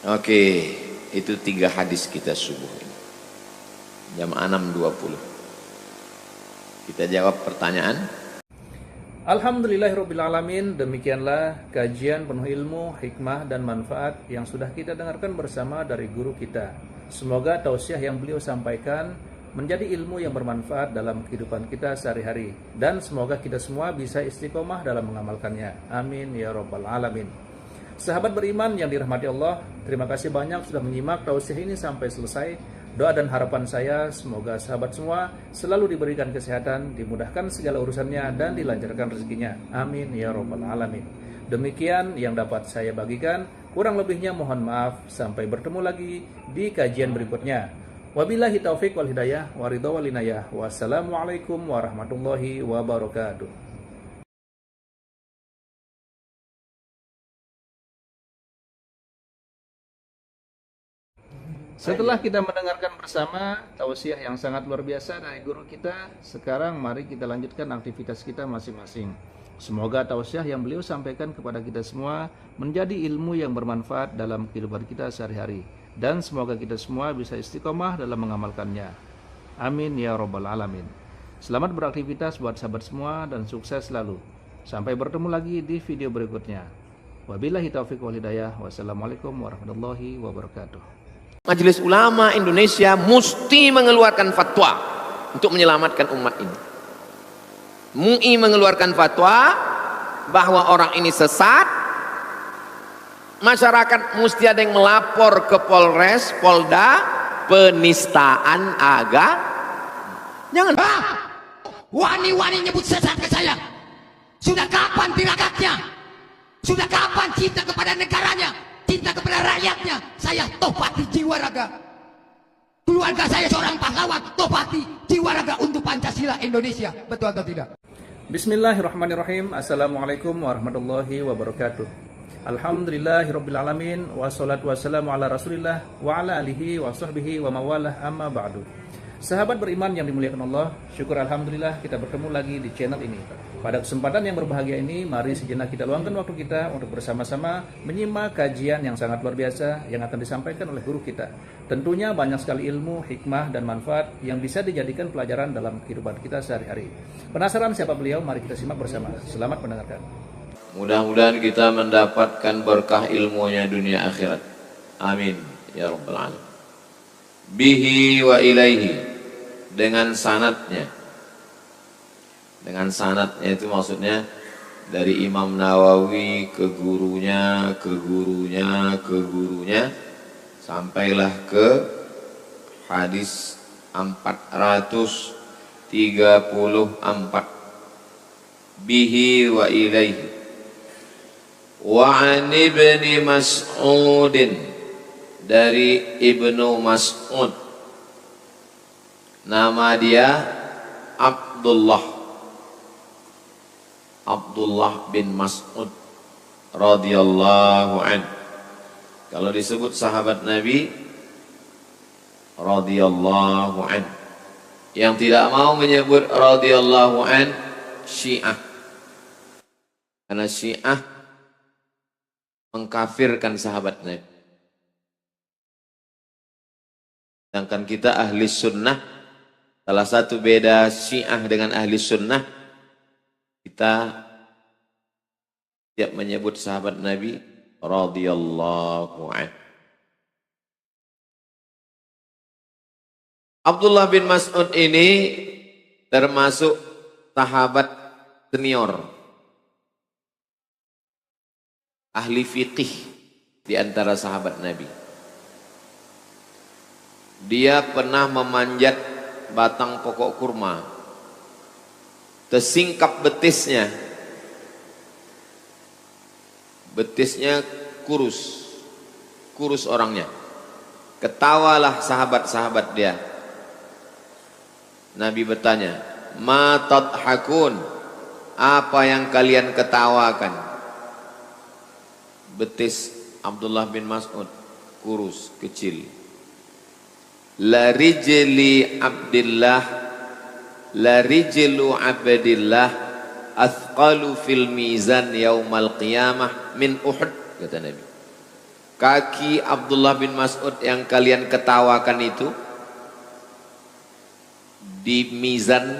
A: Oke, itu 3 hadis kita subuh ini. Jam 6.20. Kita jawab pertanyaan.
C: Alhamdulillahirrabbilalamin. Demikianlah kajian penuh ilmu, hikmah dan manfaat yang sudah kita dengarkan bersama dari guru kita. Semoga tausiah yang beliau sampaikan menjadi ilmu yang bermanfaat dalam kehidupan kita sehari-hari, dan semoga kita semua bisa istiqomah dalam mengamalkannya. Amin ya rabbal alamin. Sahabat beriman yang dirahmati Allah, terima kasih banyak sudah menyimak tausiah ini sampai selesai. Doa dan harapan saya semoga sahabat semua selalu diberikan kesehatan, dimudahkan segala urusannya, dan dilancarkan rezekinya. Amin ya rabbal alamin. Demikian yang dapat saya bagikan, kurang lebihnya mohon maaf. Sampai bertemu lagi di kajian berikutnya. Wabillahi taufik wal hidayah wa ridha wal inayah. Wassalamualaikum warahmatullahi wabarakatuh. Setelah kita mendengarkan bersama tausiah yang sangat luar biasa dari guru kita, sekarang mari kita lanjutkan aktivitas kita masing-masing. Semoga tausiah yang beliau sampaikan kepada kita semua menjadi ilmu yang bermanfaat dalam kehidupan kita sehari-hari, dan semoga kita semua bisa istiqomah dalam mengamalkannya. Amin ya rabbal alamin. Selamat beraktivitas buat sahabat semua dan sukses selalu. Sampai bertemu lagi di video berikutnya. Wabillahi taufiq wal hidayah. Wassalamualaikum warahmatullahi wabarakatuh.
A: Majelis Ulama Indonesia mesti mengeluarkan fatwa untuk menyelamatkan umat ini. MUI mengeluarkan fatwa bahwa orang ini sesat. Masyarakat mesti ada yang melapor ke Polres, Polda, penistaan agama. Jangan
B: wani-wani nyebut sesat ke saya. Sudah kapan tirakatnya? Sudah kapan cinta kepada negaranya, cinta kepada rakyatnya? Saya topati jiwa raga. Keluarga saya seorang pahlawan, topati jiwa raga untuk Pancasila Indonesia. Betul atau tidak?
C: Bismillahirrahmanirrahim. Assalamualaikum warahmatullahi wabarakatuh. Alhamdulillahirrabbilalamin. Wassalatu wassalamu ala rasulillah wa ala alihi wa sahbihi wa mawalah, amma ba'du. Sahabat beriman yang dimuliakan Allah, syukur alhamdulillah kita bertemu lagi di channel ini. Pada kesempatan yang berbahagia ini, mari sejenak kita luangkan waktu kita untuk bersama-sama menyimak kajian yang sangat luar biasa yang akan disampaikan oleh guru kita. Tentunya banyak sekali ilmu, hikmah, dan manfaat yang bisa dijadikan pelajaran dalam kehidupan kita sehari-hari. Penasaran siapa beliau? Mari kita simak bersama. Selamat mendengarkan.
A: Mudah-mudahan kita mendapatkan berkah ilmunya dunia akhirat. Amin ya rabbal alamin. Bihi wa ilaihi, dengan sanadnya. Dengan sanadnya itu maksudnya dari Imam Nawawi ke gurunya, ke gurunya, ke gurunya, sampailah ke hadis 434 bihi wa ilaihi wa an ibni Mas'udin, dari Ibnu Mas'ud, nama dia Abdullah bin Mas'ud radhiyallahu an. Kalau disebut sahabat Nabi radhiyallahu an, yang tidak mau menyebut radhiyallahu an Syiah, karena Syiah mengkafirkan sahabat Nabi. Sedangkan kita ahli sunnah, salah satu beda Syiah dengan ahli sunnah, kita tiap menyebut sahabat Nabi radhiyallahu anhu. Abdullah bin Mas'ud ini termasuk sahabat senior, ahli fiqih di antara sahabat Nabi. Dia pernah memanjat batang pokok kurma, tersingkap betisnya kurus orangnya. Ketawalah sahabat-sahabat dia. Nabi bertanya, ma tadhakun, apa yang kalian ketawakan? Betis Abdullah bin Mas'ud kurus, kecil. La rijlu abdillah athqalu fil mizan yaumal qiyamah min Uhud, kata Nabi. Kaki Abdullah bin Mas'ud yang kalian ketawakan itu di mizan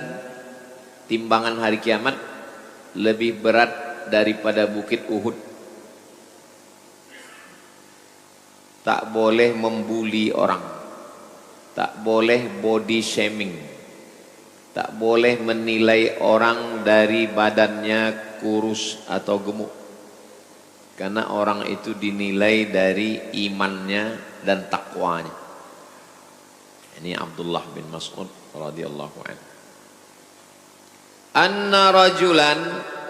A: timbangan hari kiamat lebih berat daripada bukit Uhud. Tak boleh membuli orang, tak boleh body shaming, tak boleh menilai orang dari badannya kurus atau gemuk, karena orang itu dinilai dari imannya dan takwanya. Ini Abdullah bin Mas'ud radhiyallahu anhu. Anna rajulan,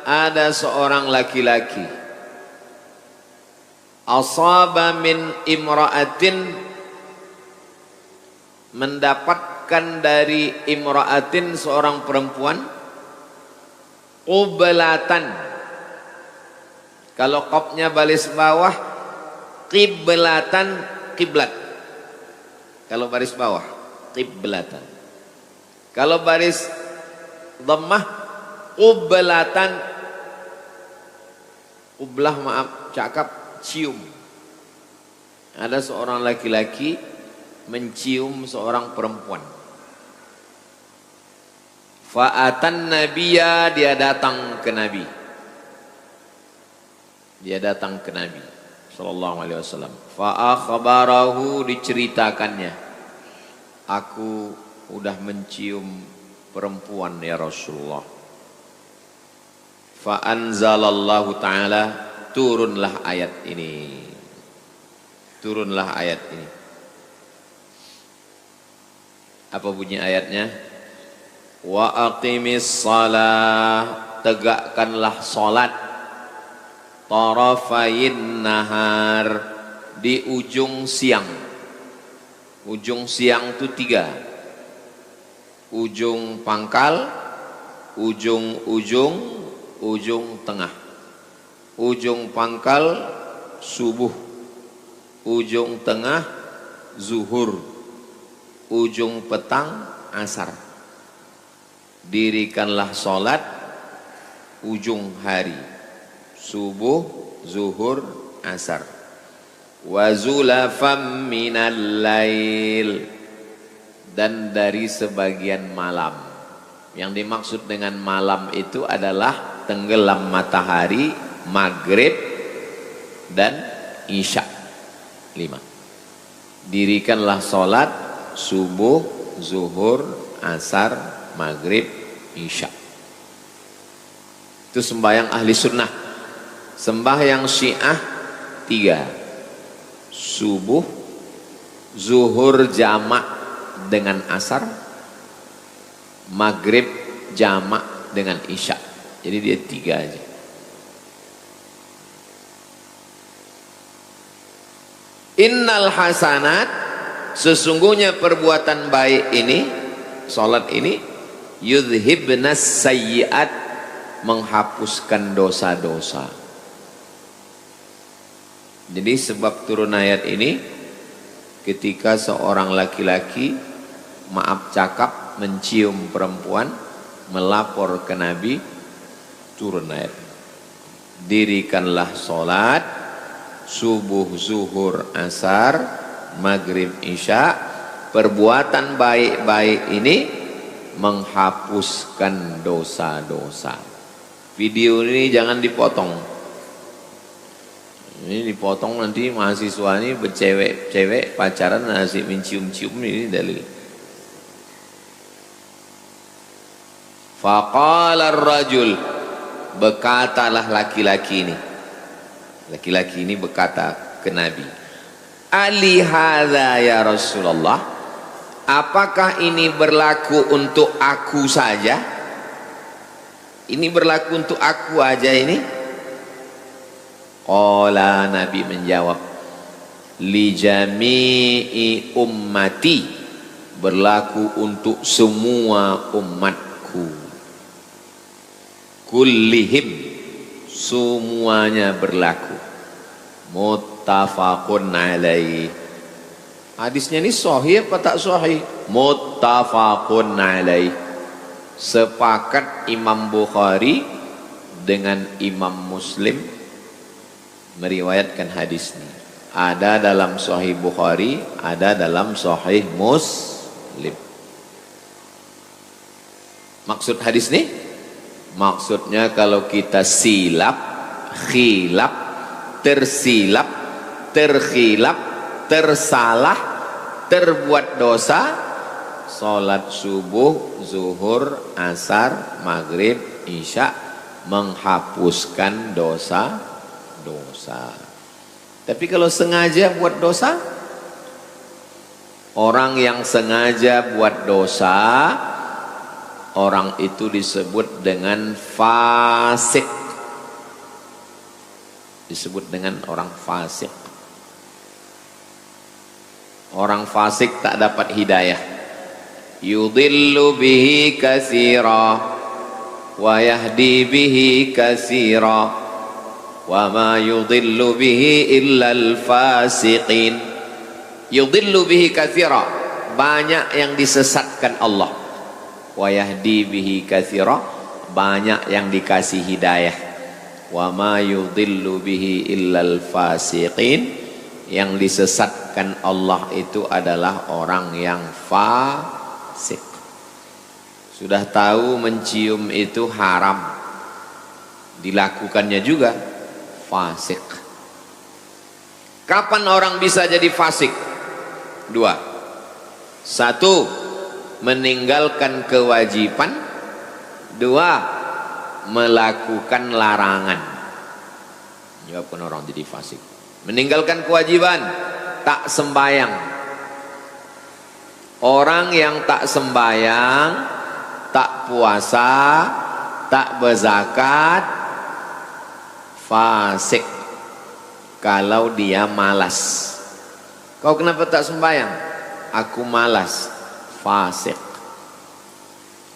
A: ada seorang laki-laki, asaba min imra'atin, mendapatkan dari imra'atin seorang perempuan, qiblatan, kalau qafnya baris bawah, qiblatan, kiblat. Kalau baris bawah qiblatan, kalau baris dhammah qiblatan. Qiblah, maaf, cakap cium. Ada seorang laki-laki mencium seorang perempuan. Fa'atan nabiyya, dia datang ke Nabi. Dia datang ke Nabi sallallahu alaihi wasallam. Fa'akhbarahu, diceritakannya, aku udah mencium perempuan ya Rasulullah. Fa'anzalallahu ta'ala, turunlah ayat ini. Turunlah ayat ini. Apa bunyi ayatnya? Wa aqimis salah, tegakkanlah salat, tarafayin nahar, di ujung siang. Ujung siang itu 3. Ujung pangkal, ujung tengah. Ujung pangkal subuh, ujung tengah zuhur, ujung petang asar. Dirikanlah salat ujung hari, subuh, zuhur, asar. Wa zulafam minal lail, dan dari sebagian malam. Yang dimaksud dengan malam itu adalah tenggelam matahari, maghrib dan isya. 5. Dirikanlah salat subuh, zuhur, asar, maghrib, isya. Itu sembahyang ahli sunnah. Sembahyang Syiah 3. Subuh, zuhur jamak dengan asar, maghrib jamak dengan isya. Jadi dia 3 aja. Innal hasanat, sesungguhnya perbuatan baik ini, salat ini, yudhibnas sayyiat, menghapuskan dosa-dosa. Jadi sebab turun ayat ini, ketika seorang laki-laki maaf cakap mencium perempuan, melapor ke Nabi, turun ayat. Dirikanlah sholat subuh, zuhur, asar, maghrib, isya. Perbuatan baik-baik ini menghapuskan dosa-dosa. Video ini jangan dipotong. Ini dipotong nanti mahasiswa ini bercewek-cewek pacaran asik mencium-cium, ini dalil. Faqala ar-rajul, berkatalah laki-laki ini. Laki-laki ini berkata ke Nabi, Ali hadza ya Rasulullah, apakah ini berlaku untuk aku saja? Ini berlaku untuk aku aja ini? Qala, Nabi menjawab, li jami'i ummati, berlaku untuk semua umatku. Kullihim, semuanya berlaku. Muttafaqun alaih. Hadisnya ini sahih apa tak sahih? Muttafaqun alaih. Sepakat Imam Bukhari dengan Imam Muslim meriwayatkan hadis ini. Ada dalam Sahih Bukhari, ada dalam Sahih Muslim. Maksud hadis ini? Maksudnya kalau kita silap, khilaf, tersilap, terkhilaf, tersalah, terbuat dosa, salat subuh, zuhur, asar, maghrib, isya, menghapuskan dosa. Tapi kalau sengaja buat dosa, orang yang sengaja buat dosa, orang itu disebut dengan fasik. Disebut dengan orang fasik. Orang fasik tak dapat hidayah. Yudhillu bihi katsira wa yahdi bihi katsira wa ma yudhillu bihi illa al-fasiqin. Yudhillu bihi katsira, banyak yang disesatkan Allah. Wa yahdi bihi katsira, banyak yang dikasih hidayah. Wa ma yudhillu bihi illa al-fasiqin, yang disesatkan Allah itu adalah orang yang fasik. Sudah tahu mencium itu haram, dilakukannya juga fasik. Kapan orang bisa jadi fasik? 2. 1, meninggalkan kewajiban. 2, melakukan larangan. Menyebabkan orang jadi fasik. Meninggalkan kewajiban, tak sembayang. Orang yang tak sembayang, tak puasa, tak berzakat, fasik. Kalau dia malas. Kau kenapa tak sembayang? Aku malas. Fasik.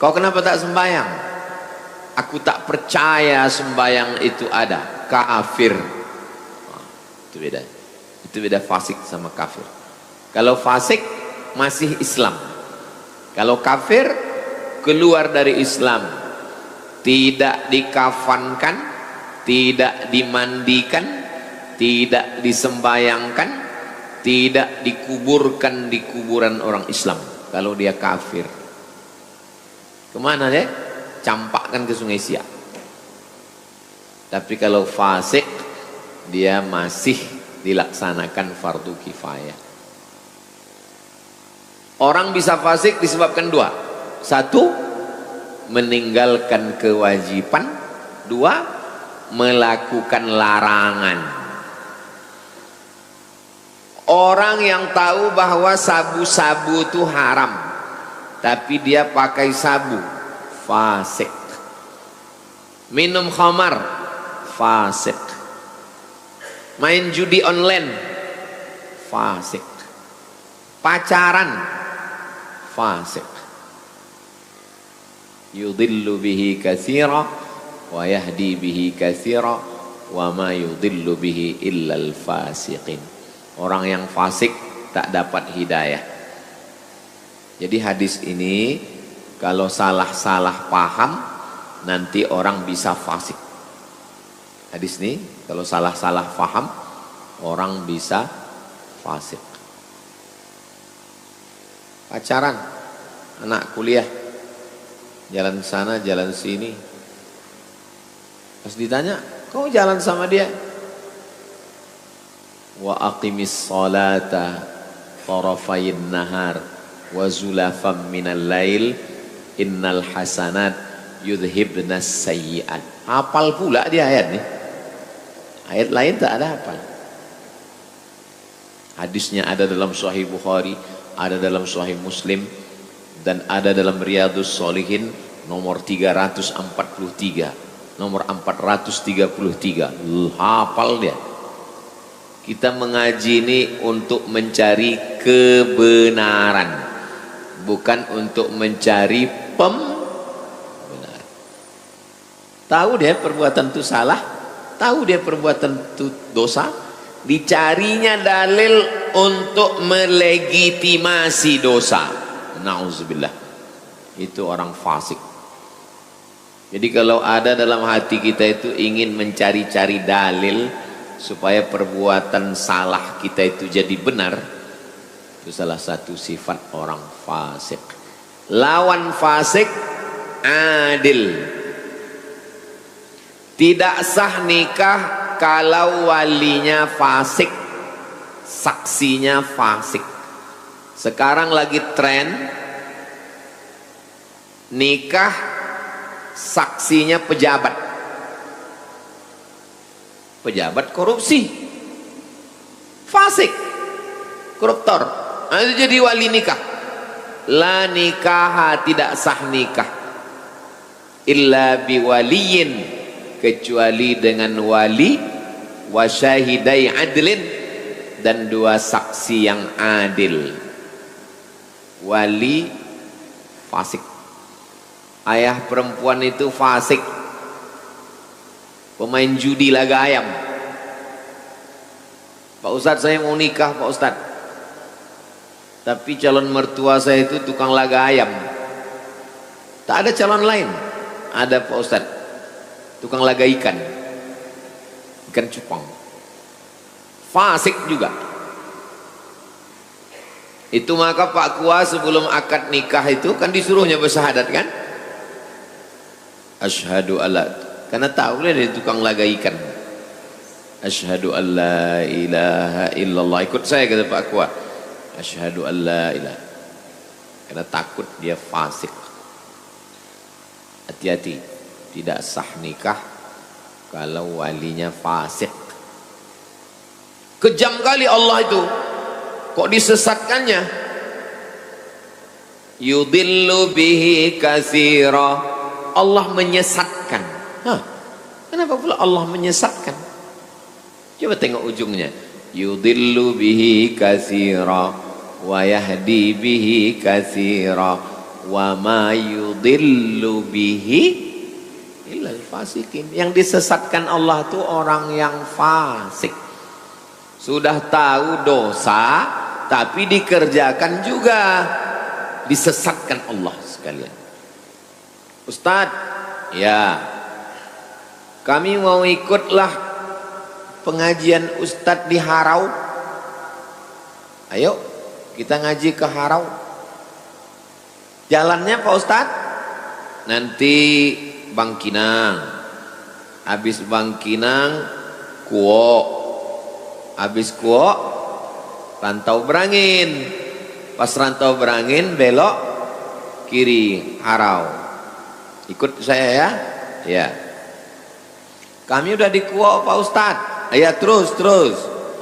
A: Kau kenapa tak sembayang? Aku tak percaya sembayang itu ada. Kafir. Itu beda. Itu beda fasik sama kafir. Kalau fasik masih Islam. Kalau kafir keluar dari Islam, tidak dikafankan, tidak dimandikan, tidak disembayangkan, tidak dikuburkan di kuburan orang Islam. Kalau dia kafir, kemana dia? Campakkan ke Sungai Siak. Tapi kalau fasik, dia masih dilaksanakan fardu kifayah. Orang bisa fasik disebabkan 2. 1, meninggalkan kewajiban. Dua, melakukan larangan. Orang yang tahu bahwa sabu-sabu itu haram, tapi dia pakai sabu, fasik. Minum khamar, fasik. Main judi online, fasik. Pacaran, fasik. Yudillu bihi katsira wa yahdi bihi katsira wa ma yudillu bihi illal fasiqin. Orang yang fasik tak dapat hidayah. Jadi hadis ini kalau salah-salah paham nanti orang bisa fasik. Hadis ini kalau salah-salah paham orang bisa fasik. Pacaran, anak kuliah, jalan sana jalan sini, pas ditanya kau jalan sama dia, wa aqimis salata tarafayn nahar wa zulafam minal lail innal hasanat yudhibnas sayyi'at. Hafal pula dia ayat nih, ayat lain tak ada hafal. Hadisnya ada dalam Sahih Bukhari, ada dalam Sahih Muslim, dan ada dalam Riyadhus Shalihin nomor 343, nomor 433. Hafal dia. Kita mengaji ini untuk mencari kebenaran, bukan untuk mencari pembenaran. Tahu dia perbuatan itu salah, tahu dia perbuatan itu dosa, dicarinya dalil untuk melegitimasi dosa. Nauzubillah. Itu orang fasik. Jadi kalau ada dalam hati kita itu ingin mencari-cari dalil supaya perbuatan salah kita itu jadi benar, itu salah satu sifat orang fasik. Lawan fasik, adil. Tidak sah nikah kalau walinya fasik, saksinya fasik. Sekarang lagi tren nikah saksinya pejabat. Pejabat korupsi, fasik, koruptor, itu jadi wali nikah. La nikaha, tidak sah nikah illa biwaliyin, kecuali dengan wali, wa syahidai adlin, dan dua saksi yang adil. Wali fasik, ayah perempuan itu fasik, pemain judi laga ayam. Pak Ustadz, saya mau nikah Pak Ustadz, tapi calon mertua saya itu tukang laga ayam. Tak ada calon lain. Ada Pak Ustadz, tukang laga ikan, ikan cupang, fasik juga. Itu maka Pak Kua sebelum akad nikah itu kan disuruhnya bersyahadat kan, asyhadu alla, karena tahu dia tukang laga ikan, asyhadu alla ilaha illallah, ikut saya kata Pak Kua, asyhadu alla ilaha, karena takut dia fasik. Hati-hati, tidak sah nikah kalau walinya fasik. Kejam kali Allah itu, kok disesatkannya. Yudillu bihi katsira, Allah menyesatkan. Hah, kenapa pula Allah menyesatkan? Coba tengok ujungnya. Yudillu bihi katsira wa yahdi bihi katsira wa ma yudillu bihi illal fasikin. Yang disesatkan Allah itu orang yang fasik. Sudah tahu dosa tapi dikerjakan juga, disesatkan Allah sekalian. Ustadz, ya kami mau ikutlah pengajian Ustadz di Harau. Ayo kita ngaji ke Harau. Jalannya Pak Ustadz, nanti Bangkinang, habis Bangkinang Kuo, habis Kuo Rantau Berangin, pas Rantau Berangin belok kiri Harau. Ikut saya ya, ya. Kami udah di Kuok Pak Ustadz. Ya terus.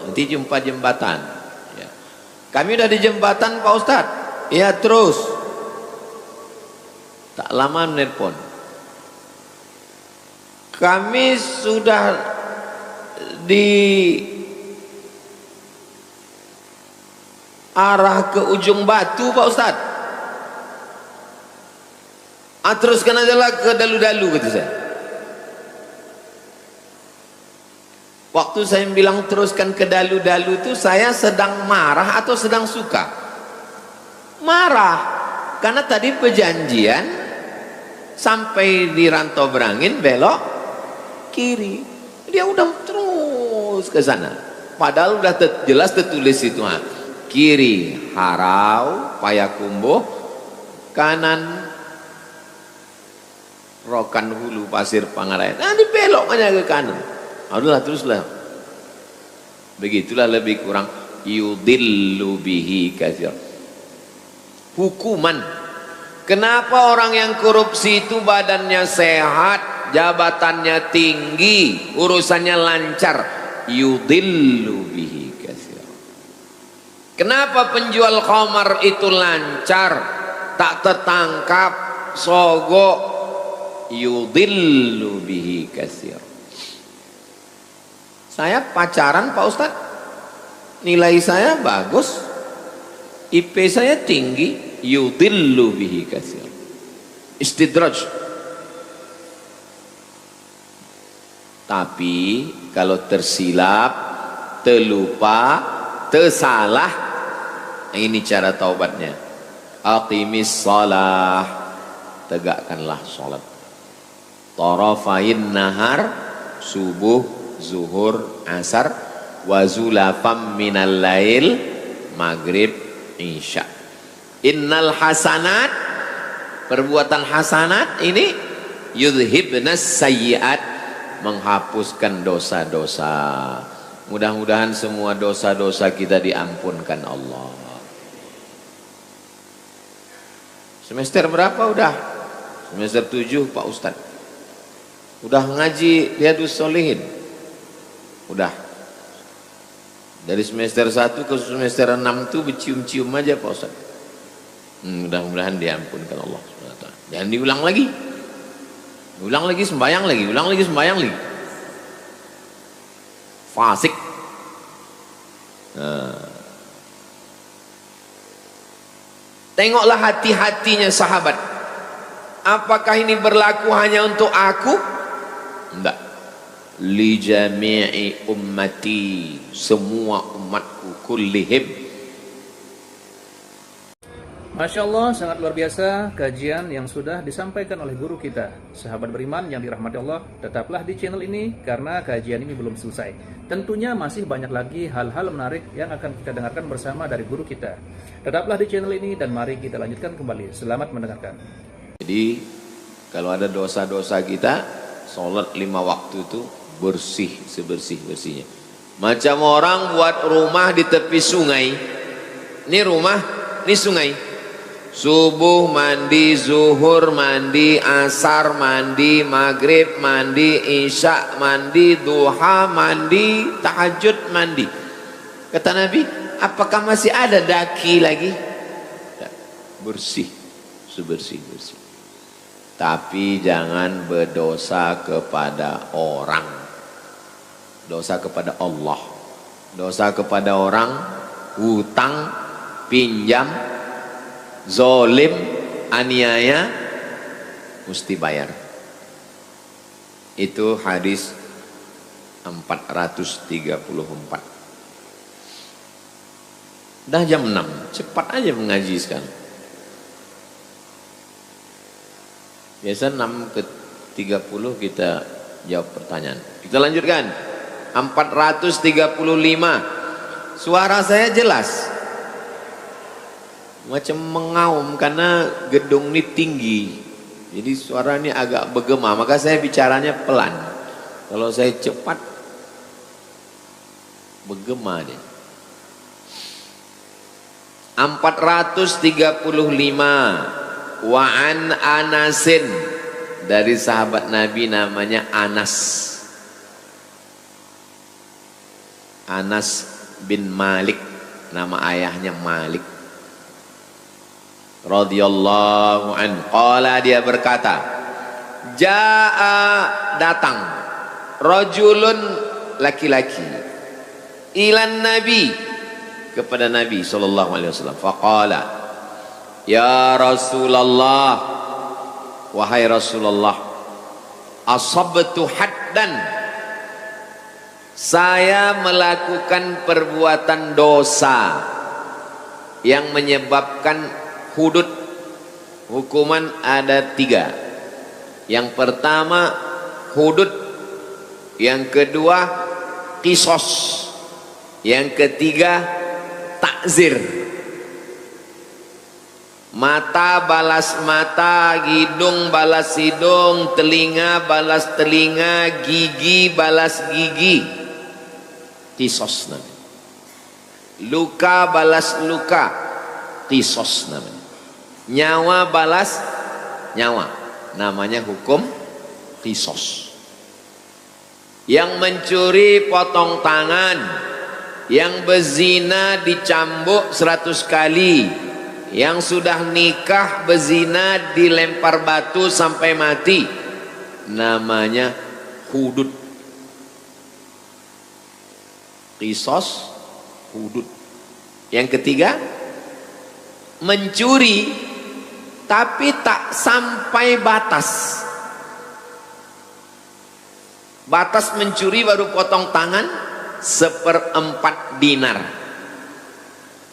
A: Nanti jumpa jembatan. Ya. Kami udah di jembatan Pak Ustadz. Ya terus. Tak lama menelpon. Kami sudah di arah ke ujung batu Pak Ustadz. Teruskan aja lah ke dalu-dalu kata saya. Waktu saya bilang teruskan ke dalu-dalu itu saya sedang marah atau sedang suka? Marah. Karena tadi perjanjian sampai di Rantau Berangin belok kiri. Dia udah terus ke sana. Padahal udah jelas tertulis itu. Kiri Harau, Payakumbuh, kanan Rokan Hulu, Pasir Pangarayan. Nanti belok aja ke kanan. Adalah teruslah. Begitulah lebih kurang yudillu bihi katsir. Hukuman. Kenapa orang yang korupsi itu badannya sehat, jabatannya tinggi, urusannya lancar? Yudillu bihi katsir. Kenapa penjual khamar itu lancar, tak tertangkap, sogok? Yudillu bihi katsir. Saya pacaran Pak Ustadz, nilai saya bagus, IP saya tinggi, yudillu bihi katsir. Istidraj. Tapi kalau tersilap, terlupa, tersalah, ini cara taubatnya. Aqimis shalah, tegakkanlah salat. Tarafain nahar, subuh, zuhur, asar, wa zulafam minal lail, maghrib, isya. Innal hasanat, perbuatan hasanat ini yudhibnas sayyiat, menghapuskan dosa-dosa. Mudah-mudahan semua dosa-dosa kita diampunkan Allah. Semester berapa udah? Semester 7 Pak Ustadz. Udah ngaji Riyadhus Shalihin? Udah. Dari semester 1 ke semester 6 itu bercium-cium aja Pak Ustadz. Mudah-mudahan diampunkan Allah SWT. Jangan diulang lagi. Ulang lagi sembahyang lagi, ulang lagi sembahyang lagi. Fasik. Tengoklah hati-hatinya sahabat. Apakah ini berlaku hanya untuk aku? Enggak. Li jami'i ummati, semua umatku kullihim.
C: Masya Allah, sangat luar biasa kajian yang sudah disampaikan oleh guru kita. Sahabat beriman yang dirahmati Allah, tetaplah di channel ini karena kajian ini belum selesai. Tentunya masih banyak lagi hal-hal menarik yang akan kita dengarkan bersama dari guru kita. Tetaplah di channel ini dan mari kita lanjutkan kembali. Selamat mendengarkan.
A: Jadi kalau ada dosa-dosa kita, sholat 5 waktu itu bersih sebersih-bersihnya. Macam orang buat rumah di tepi sungai. Ini rumah, ini sungai. Subuh mandi, zuhur mandi, asar mandi, maghrib mandi, isya mandi, duha mandi, tahajud mandi. Kata Nabi, apakah masih ada daki lagi? Bersih, sebersih-bersih. Tapi jangan berdosa kepada orang. Dosa kepada Allah. Dosa kepada orang, hutang, pinjam, zolim, aniaya, mesti bayar. Itu hadis 434. Dah jam 6, cepat aja mengaji sekarang. Biasa 6 ke 30 kita jawab pertanyaan. Kita lanjutkan. 435. Suara saya jelas. Macam mengaum karena gedung ini tinggi. Jadi suara ini agak bergema, maka saya bicaranya pelan. Kalau saya cepat bergema dia. 435. Wa an Anasin, dari sahabat Nabi namanya Anas. Anas bin Malik, nama ayahnya Malik radhiyallahu anhu. Qala, dia berkata, jaa, datang, rajulun, laki-laki, ilan nabi, kepada Nabi sallallahu alaihi wasallam. Faqala, ya Rasulullah, wahai Rasulullah, asabtu haddan, saya melakukan perbuatan dosa yang menyebabkan hudud. Hukuman ada 3. Yang pertama hudud, yang kedua qisas, yang ketiga takzir. Mata balas mata, hidung balas hidung, telinga balas telinga, gigi balas gigi. Qisas namanya. Luka balas luka, qisas namanya. Nyawa balas nyawa, namanya hukum qisas. Yang mencuri potong tangan, yang berzina dicambuk 100 kali, yang sudah nikah berzina dilempar batu sampai mati, namanya hudud. Qisas, hudud. Yang ketiga mencuri tapi tak sampai batas. Batas mencuri baru potong tangan 1/4 dinar.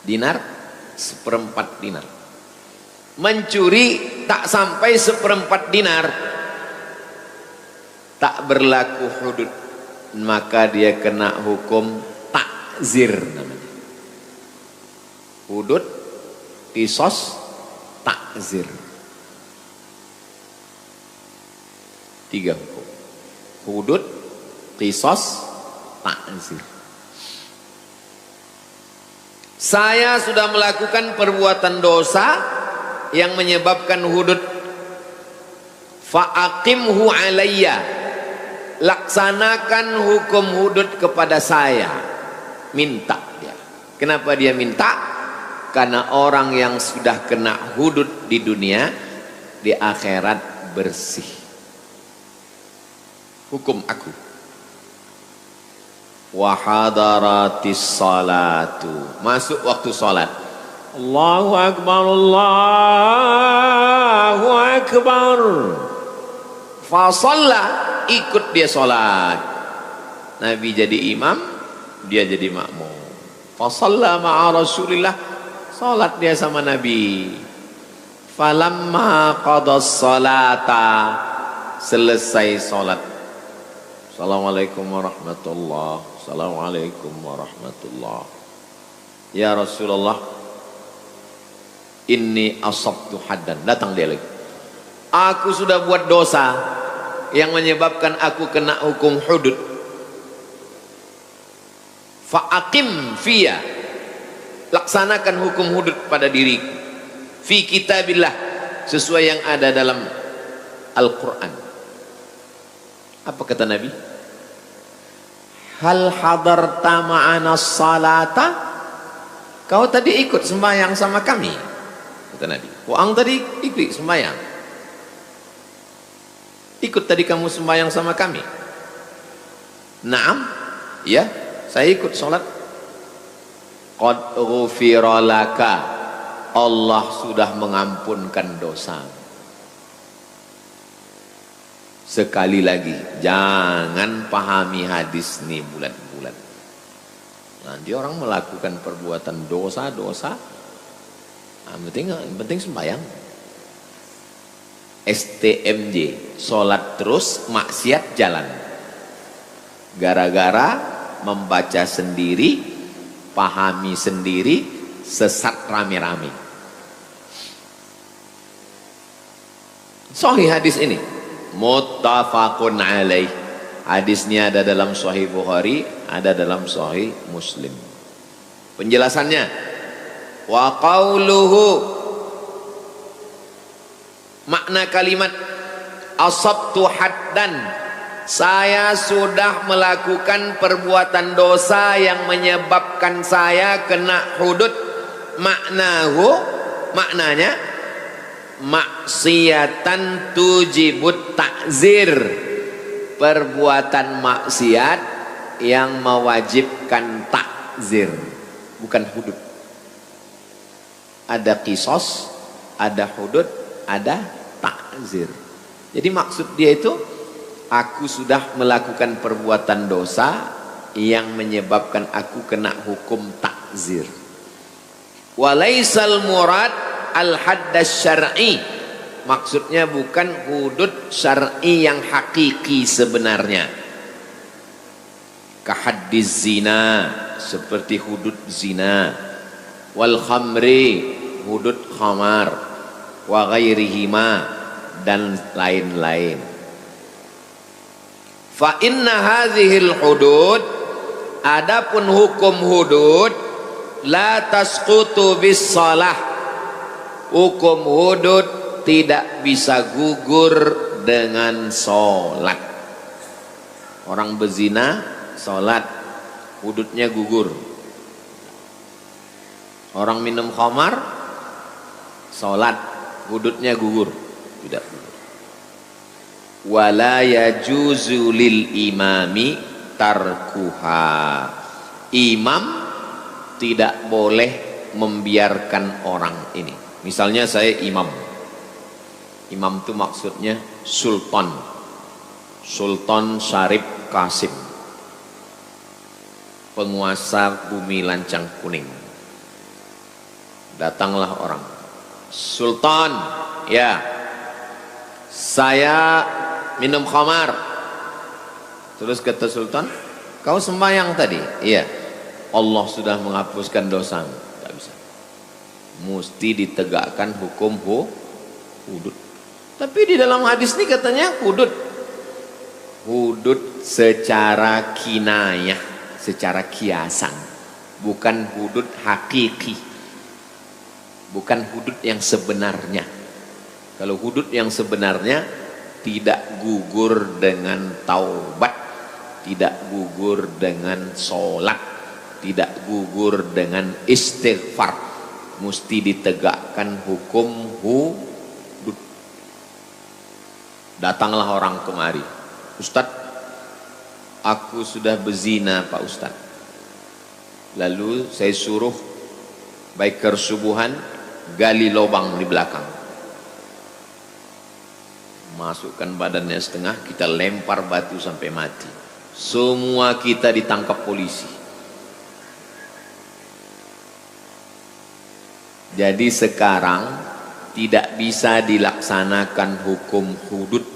A: Dinar 1/4 dinar. Mencuri tak sampai 1/4 dinar, tak berlaku hudud, maka dia kena hukum takzir namanya. Hudud, qisas, takzir. 3 hukum. Hudud, qisas, takzir. Saya sudah melakukan perbuatan dosa yang menyebabkan hudud. Fa'aqimhu alayya, laksanakan hukum hudud kepada saya. Minta dia. Kenapa dia minta? Karena orang yang sudah kena hudud di dunia, di akhirat bersih. Hukum aku. Wa hadaratis salatu, masuk waktu salat. Allahu akbar, Allahu akbar. Fa shalla, ikut dia salat. Nabi jadi imam, dia jadi makmum. Fa shalla ma'a Rasulillah, salat dia sama Nabi. Falamma qadas salata, selesai salat. Assalamualaikum warahmatullahi. Assalamualaikum warahmatullahi. Ya Rasulullah, inni asabtu haddan. Datang dia lagi. Aku sudah buat dosa yang menyebabkan aku kena hukum hudud. Fa'aqim fiyya, laksanakan hukum hudud pada diriku. Fi kitabillah, sesuai yang ada dalam Al-Quran. Apa kata Nabi? Hal hadarta ma'ana salata, kau tadi ikut sembahyang sama kami, kata Nabi. Wa'ang tadi ikut sembahyang, ikut tadi kamu sembahyang sama kami. Naam, ya, saya ikut sholat. Qad ghufira laka, Allah sudah mengampunkan dosa. Sekali lagi, jangan pahami hadis ini bulat-bulat. Nanti orang melakukan perbuatan dosa-dosa, penting sembahyang. STMJ, sholat terus, maksiat jalan. Gara-gara membaca sendiri, pahami sendiri, sesat rame-rame. Sahih hadis ini. Muttafaqun alaih. Hadisnya ada dalam Sahih Bukhari, ada dalam Sahih Muslim. Penjelasannya, wa qauluhu, makna kalimat asabtu haddan, saya sudah melakukan perbuatan dosa yang menyebabkan saya kena hudud. Maknanya maksiatan tujibut takzir, perbuatan maksiat yang mewajibkan takzir, bukan hudud. Ada kisos, ada hudud, ada takzir. Jadi maksud dia itu, aku sudah melakukan perbuatan dosa yang menyebabkan aku kena hukum takzir. Walaisal murad al-haddas syar'i, maksudnya bukan hudud syar'i yang hakiki sebenarnya. Kahaddiz zina, seperti hudud zina. Wal khamri, hudud khamar. Wa ghairihima, dan lain-lain. Fa inna hadhil hudud, adapun hukum hudud, la tasqutu bis salah, hukum hudud tidak bisa gugur dengan sholat. Orang berzina sholat, hududnya gugur. Orang minum khamar sholat, hududnya gugur, tidak gugur. Wala yajuzu lil imami tarkuha, imam tidak boleh membiarkan orang ini. Misalnya saya imam. Imam itu maksudnya sultan. Sultan Syarif Qasim, penguasa bumi lancang kuning. Datanglah orang. Sultan, ya, saya minum khamar. Terus kata sultan, kau sembahyang tadi? Iya. Allah sudah menghapuskan dosamu. Tidak bisa. Mesti ditegakkan hukum hudud. Tapi di dalam hadis ini katanya hudud. Hudud secara kinayah, secara kiasan. Bukan hudud hakiki. Bukan hudud yang sebenarnya. Kalau hudud yang sebenarnya tidak gugur dengan taubat, tidak gugur dengan sholat, tidak gugur dengan istighfar, mesti ditegakkan hukum hudud. Datanglah orang kemari, Ustadz, aku sudah berzina Pak Ustadz. Lalu saya suruh biker subuhan gali lubang di belakang, masukkan badannya setengah, kita lempar batu sampai mati. Semua kita ditangkap polisi. Jadi sekarang tidak bisa dilaksanakan hukum hudud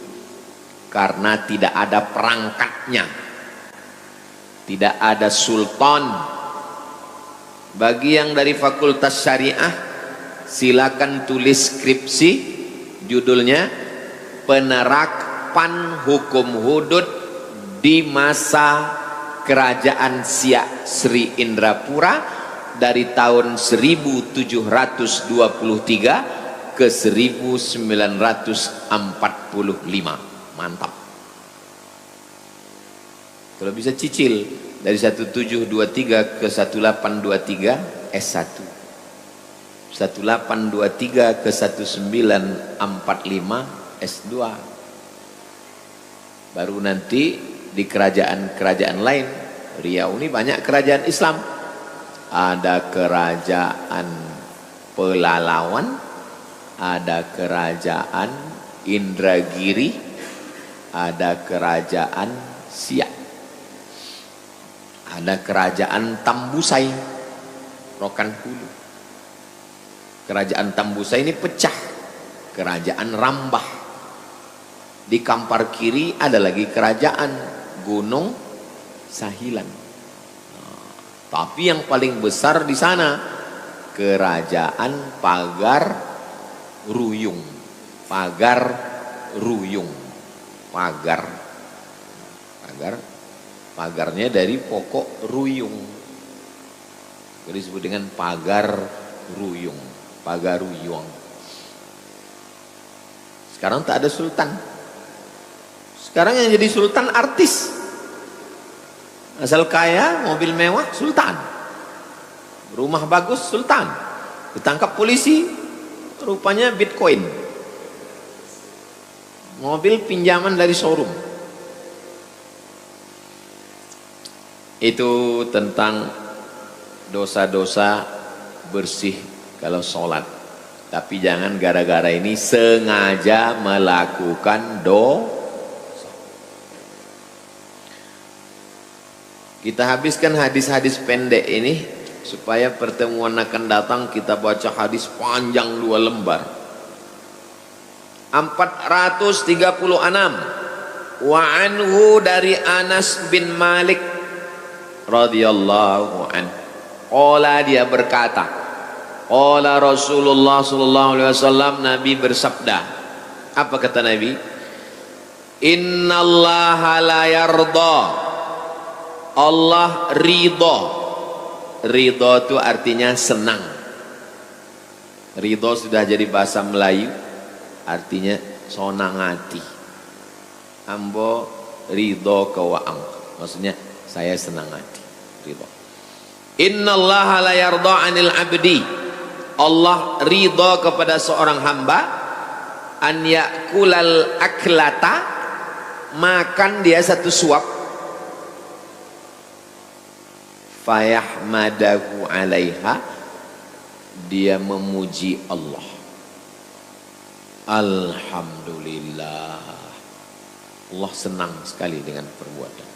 A: karena tidak ada perangkatnya, tidak ada sultan. Bagi yang dari Fakultas Syariah, silakan tulis skripsi, judulnya penerapan hukum hudud di masa kerajaan Siak Sri Indrapura dari tahun 1723 ke 1945. Mantap. Kalau bisa cicil dari 1723 ke 1823 S1, 1823 ke 1945 S2, baru nanti di kerajaan-kerajaan lain. Riau ini banyak kerajaan Islam. Ada kerajaan Pelalawan, ada kerajaan Indragiri, ada kerajaan Siak, ada kerajaan Tambusai, Rokan Hulu. Kerajaan Tambusai ini pecah, kerajaan Rambah. Di Kampar kiri ada lagi kerajaan Gunung Sahilan. Tapi yang paling besar di sana kerajaan Pagar Ruyung. Pagar Ruyung. Pagarnya dari pokok ruyung. Jadi disebut dengan Pagar Ruyung. Pagar Ruyung. Sekarang tak ada sultan. Sekarang yang jadi sultan artis. Asal kaya, mobil mewah, sultan. Rumah bagus, sultan. Ditangkap polisi, rupanya Bitcoin. Mobil pinjaman dari showroom. Itu tentang dosa-dosa bersih kalau sholat. Tapi jangan gara-gara ini sengaja melakukan dosa. Kita habiskan hadis-hadis pendek ini supaya pertemuan akan datang kita baca hadis panjang 2 lembar. 436. Wa anhu dari Anas bin Malik radhiyallahu anhu. Qala dia berkata, qala Rasulullah sallallahu alaihi wasallam, Nabi bersabda. Apa kata Nabi? Innallaha la yarda. Allah ridho. Ridho itu artinya senang. Ridho sudah jadi bahasa Melayu, artinya sonang hati. Ambo ridho kawaang, maksudnya saya senang hati. Ridho. Innallaha la yarda 'anil 'abdi. Allah ridho kepada seorang hamba an yakulal aklata, makan dia satu suap, fayahmadahu 'alaiha, dia memuji Allah. Alhamdulillah, Allah senang sekali dengan perbuatan.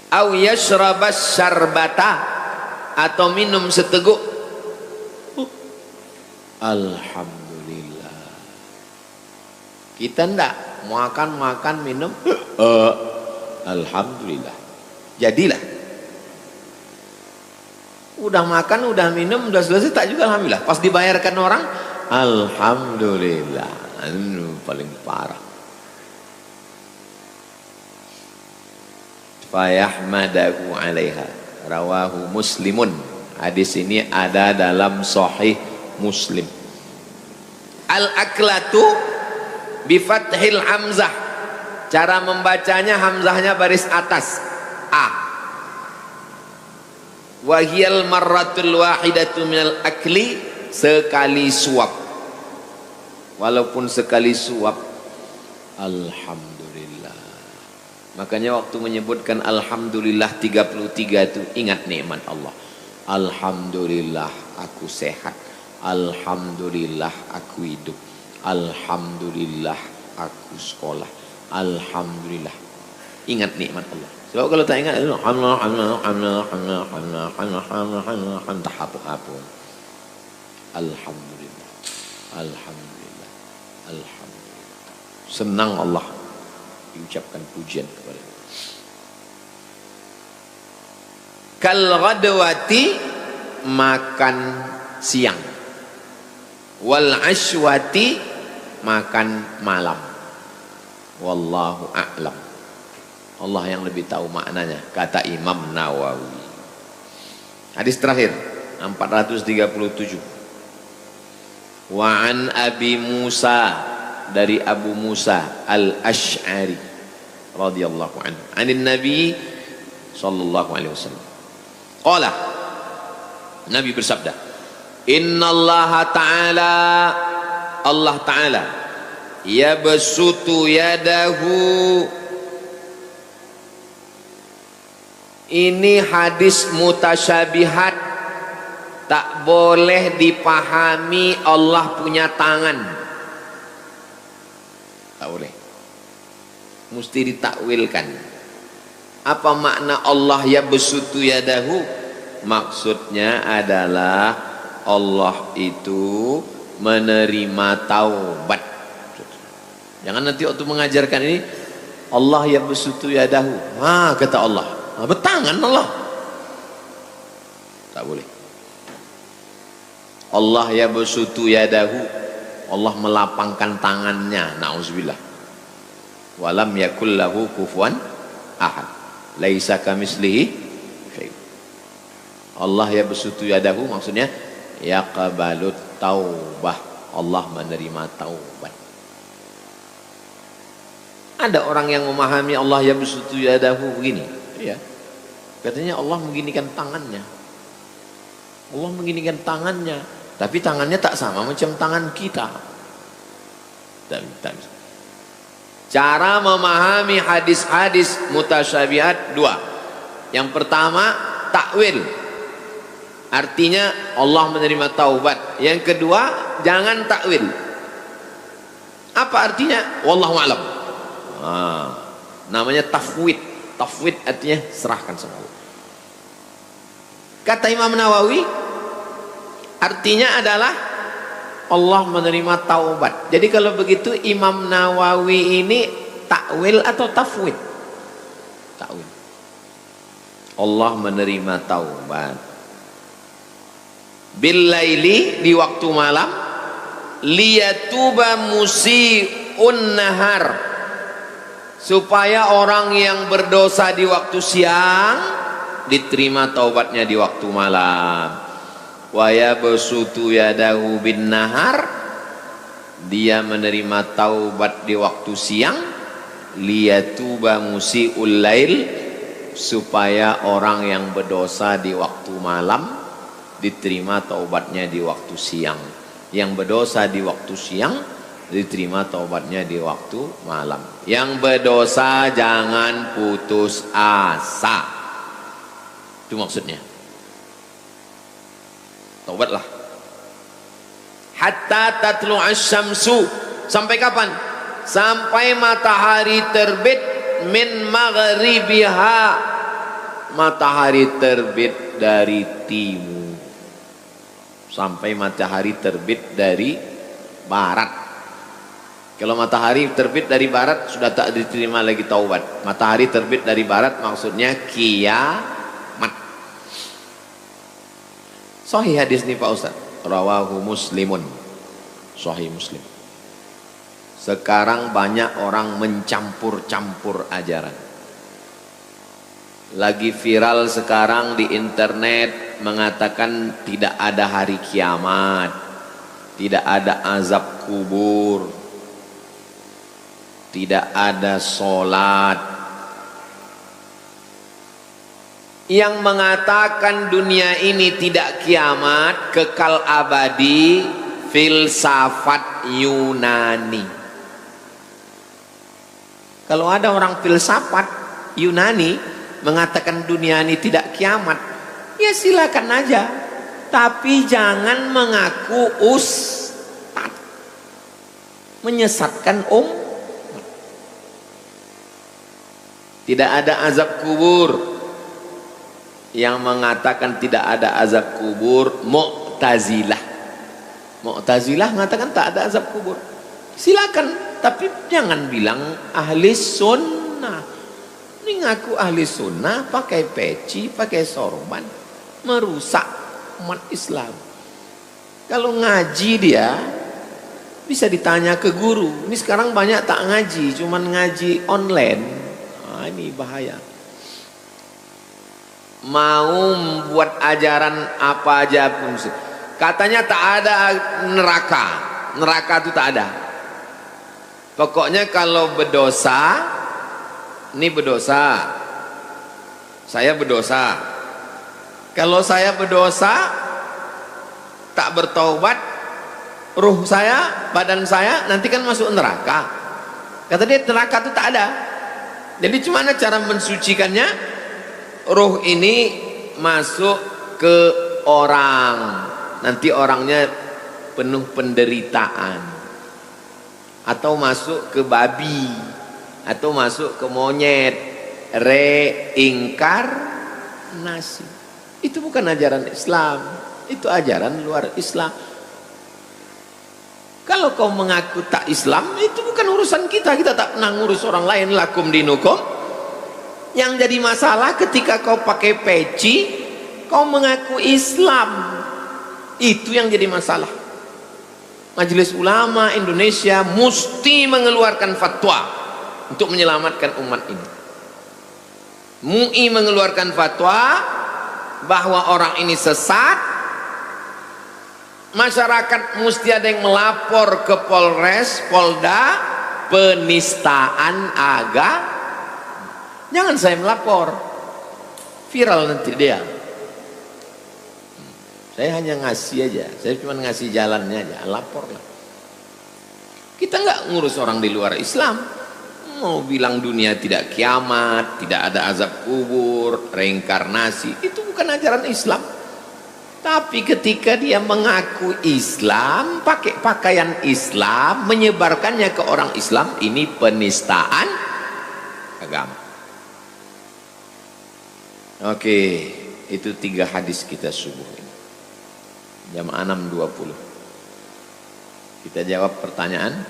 A: Au yashrabas syarbata, atau minum seteguk, alhamdulillah. Kita ndak makan minum, alhamdulillah. Jadilah udah makan, udah minum, udah selesai tak juga alhamdulillah. Pas dibayarkan orang, alhamdulillah. Paling parah. Fayahmadahu 'alaiha, rawahu Muslimun. Hadis ini ada dalam Sahih Muslim. Al-aklatu bifathil hamzah. Cara membacanya, hamzahnya baris atas, a. Wahiyal marratul wahidatu minal akli, sekali suap. Walaupun sekali suap, alhamdulillah. Makanya waktu menyebutkan alhamdulillah 33 itu ingat nikmat Allah. Alhamdulillah aku sehat. Alhamdulillah aku hidup. Alhamdulillah aku sekolah. Alhamdulillah. Ingat nikmat Allah. Sebab kalau tak ingat, alhamdulillah, alhamdulillah, alhamdulillah. Senang Allah diucapkan pujian kepada Allah. Kal ghadwati, makan siang. Wal ashwati, makan malam. Wallahu a'lam. Allah yang lebih tahu maknanya, kata Imam Nawawi. Hadis terakhir 437. Wa an Abi Musa, dari Abu Musa Al-Asy'ari radhiyallahu anhu, anin Nabi sallallahu alaihi wasallam. Qala, Nabi bersabda, innallaha ta'ala, Allah ta'ala, yabsutu yadahu. Ini hadis mutasyabihat, tak boleh dipahami Allah punya tangan, tak boleh, mesti ditakwilkan. Apa makna Allah yabsutu yadahu? Maksudnya adalah Allah itu menerima taubat. Jangan nanti waktu mengajarkan ini Allah yabsutu yadahu, kata Allah, bertangan Allah, tak boleh. Allah yabsutu yadahu, Allah melapangkan tangannya, na'udzubillah. Walam yakul lahu kufuwan ahad, laisa kamislihi syai'. Allah yabsutu yadahu maksudnya yaqbalut taubah, Allah menerima taubat. Ada orang yang memahami Allah yabsutu yadahu begini, ya. Katanya Allah mengginikan tangannya. Allah mengginikan tangannya, tapi tangannya tak sama macam tangan kita. Tak bisa. Cara memahami hadis-hadis mutasyabihat dua. Yang pertama, takwil. Artinya Allah menerima taubat. Yang kedua, jangan takwil. Apa artinya? Wallahu a'lam. Namanya tafwid. Tafwid artinya serahkan sama Allah. Kata Imam Nawawi, artinya adalah Allah menerima taubat. Jadi kalau begitu Imam Nawawi ini takwil atau tafwid? Takwil. Allah menerima taubat. Bil laili, di waktu malam, liyatuba musiun nahar, supaya orang yang berdosa di waktu siang diterima taubatnya di waktu malam. Wa yabsutu yadahu bin nahar, dia menerima taubat di waktu siang, liyatuba musiul lail, supaya orang yang berdosa di waktu malam diterima taubatnya di waktu siang. Yang berdosa di waktu siang diterima taubatnya di waktu malam. Yang berdosa jangan putus asa. Itu maksudnya. Taubatlah. Hatta tatlu'asy syamsu, sampai kapan? Sampai matahari terbit min maghribiha, matahari terbit dari timur. Sampai matahari terbit dari barat. Kalau matahari terbit dari barat sudah tak diterima lagi taubat. Matahari terbit dari barat maksudnya kiamat. Sahih hadis nih Pak Ustaz. Rawahu Muslimun. Sahih Muslim. Sekarang banyak orang mencampur-campur ajaran. Lagi viral sekarang di internet mengatakan tidak ada hari kiamat, tidak ada azab kubur, tidak ada sholat. Yang mengatakan dunia ini tidak kiamat, kekal abadi, filsafat Yunani. Kalau ada orang filsafat Yunani mengatakan dunia ini tidak kiamat, ya silakan aja, tapi jangan mengaku ustad, menyesatkan Tidak ada azab kubur. Yang mengatakan tidak ada azab kubur Mu'tazilah. Mu'tazilah mengatakan tak ada azab kubur. Silakan, tapi jangan bilang ahli sunnah. Ini ngaku ahli sunnah pakai peci, pakai sorban, merusak umat Islam. Kalau ngaji dia bisa ditanya ke guru. Ini sekarang banyak tak ngaji, cuman ngaji online. Ini bahaya. Mau membuat ajaran apa aja pun, katanya tak ada neraka. Neraka itu tak ada. Pokoknya kalau berdosa, ini berdosa, saya berdosa. Kalau saya berdosa tak bertaubat, ruh saya, badan saya nanti kan masuk neraka. Kata dia neraka itu tak ada. Jadi gimana cara mensucikannya? Ruh ini masuk ke orang, nanti orangnya penuh penderitaan, atau masuk ke babi, atau masuk ke monyet, reinkarnasi. Itu bukan ajaran Islam, itu ajaran luar Islam. Kalau kau mengaku tak Islam, itu bukan urusan kita. Kita tak pernah ngurus orang lain. Lakum dinukum. Yang jadi masalah ketika kau pakai peci, kau mengaku Islam. Itu yang jadi masalah. Majelis Ulama Indonesia mesti mengeluarkan fatwa untuk menyelamatkan umat ini. MUI mengeluarkan fatwa bahwa orang ini sesat. Masyarakat mesti ada yang melapor ke Polres, Polda, penistaan agama. Jangan saya melapor, viral nanti dia. Saya hanya ngasih aja, saya cuma ngasih jalannya aja, lapor lah. Kita nggak ngurus orang di luar Islam. Mau bilang dunia tidak kiamat, tidak ada azab kubur, reinkarnasi, itu bukan ajaran Islam. Tapi ketika dia mengaku Islam, pakai pakaian Islam, menyebarkannya ke orang Islam, ini penistaan agama. Oke, itu 3 hadis kita subuh ini. Jam 6.20. Kita jawab pertanyaan.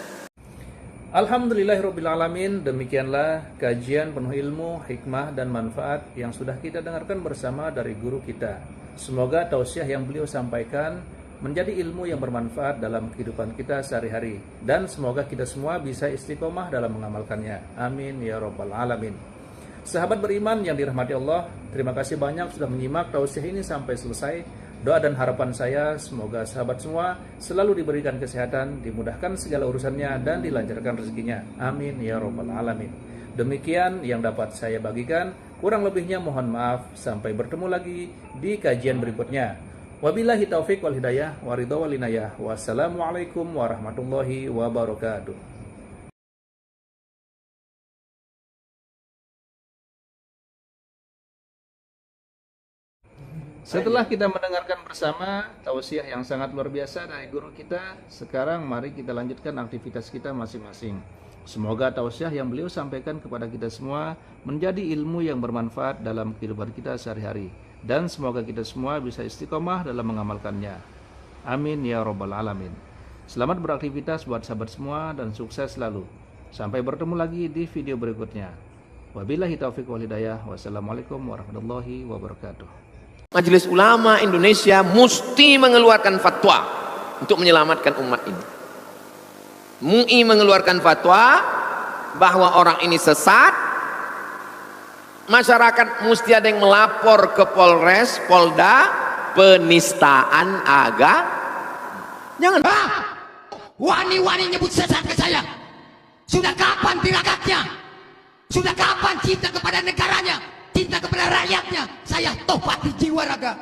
C: Alhamdulillahirrabbilalamin. Demikianlah kajian penuh ilmu, hikmah dan manfaat yang sudah kita dengarkan bersama dari guru kita. Semoga tausiah yang beliau sampaikan menjadi ilmu yang bermanfaat dalam kehidupan kita sehari-hari, dan semoga kita semua bisa istiqomah dalam mengamalkannya. Amin ya rabbal alamin. Sahabat beriman yang dirahmati Allah, terima kasih banyak sudah menyimak tausiah ini sampai selesai. Doa dan harapan saya semoga sahabat semua selalu diberikan kesehatan, dimudahkan segala urusannya, dan dilancarkan rezekinya. Amin ya rabbal alamin. Demikian yang dapat saya bagikan, kurang lebihnya mohon maaf. Sampai bertemu lagi di kajian berikutnya. Wabillahi taufik wal hidayah wa ridha wal inayah. Wassalamualaikum warahmatullahi wabarakatuh. Setelah kita mendengarkan bersama tausiah yang sangat luar biasa dari guru kita, sekarang mari kita lanjutkan aktivitas kita masing-masing. Semoga tausiah yang beliau sampaikan kepada kita semua menjadi ilmu yang bermanfaat dalam kehidupan kita sehari-hari, dan semoga kita semua bisa istiqomah dalam mengamalkannya. Amin ya rabbal alamin. Selamat beraktivitas buat sahabat semua dan sukses selalu. Sampai bertemu lagi di video berikutnya. Wabillahi taufiq wal hidayah. Wassalamualaikum warahmatullahi wabarakatuh.
A: Majelis Ulama Indonesia mesti mengeluarkan fatwa untuk menyelamatkan umat ini. MUI mengeluarkan fatwa bahwa orang ini sesat. Masyarakat mesti ada yang melapor ke Polres, Polda, penistaan agama. Jangan.
B: Wani-wani nyebut sesat ke saya. Sudah kapan tirakatnya? Sudah kapan cinta kepada negaranya? Cinta kepada rakyatnya? Saya topati jiwa raga.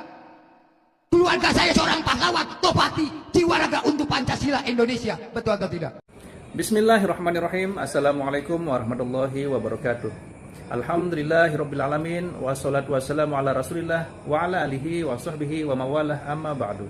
B: Keluarga saya seorang pahlawan, topati jiwa raga untuk Pancasila Indonesia. Betul atau tidak?
C: Bismillahirrahmanirrahim. Assalamualaikum warahmatullahi wabarakatuh. Alhamdulillahirrabbilalamin. Wassalatu wassalamu ala rasulillah wa ala alihi wa sahbihi wa mawalah, amma ba'du.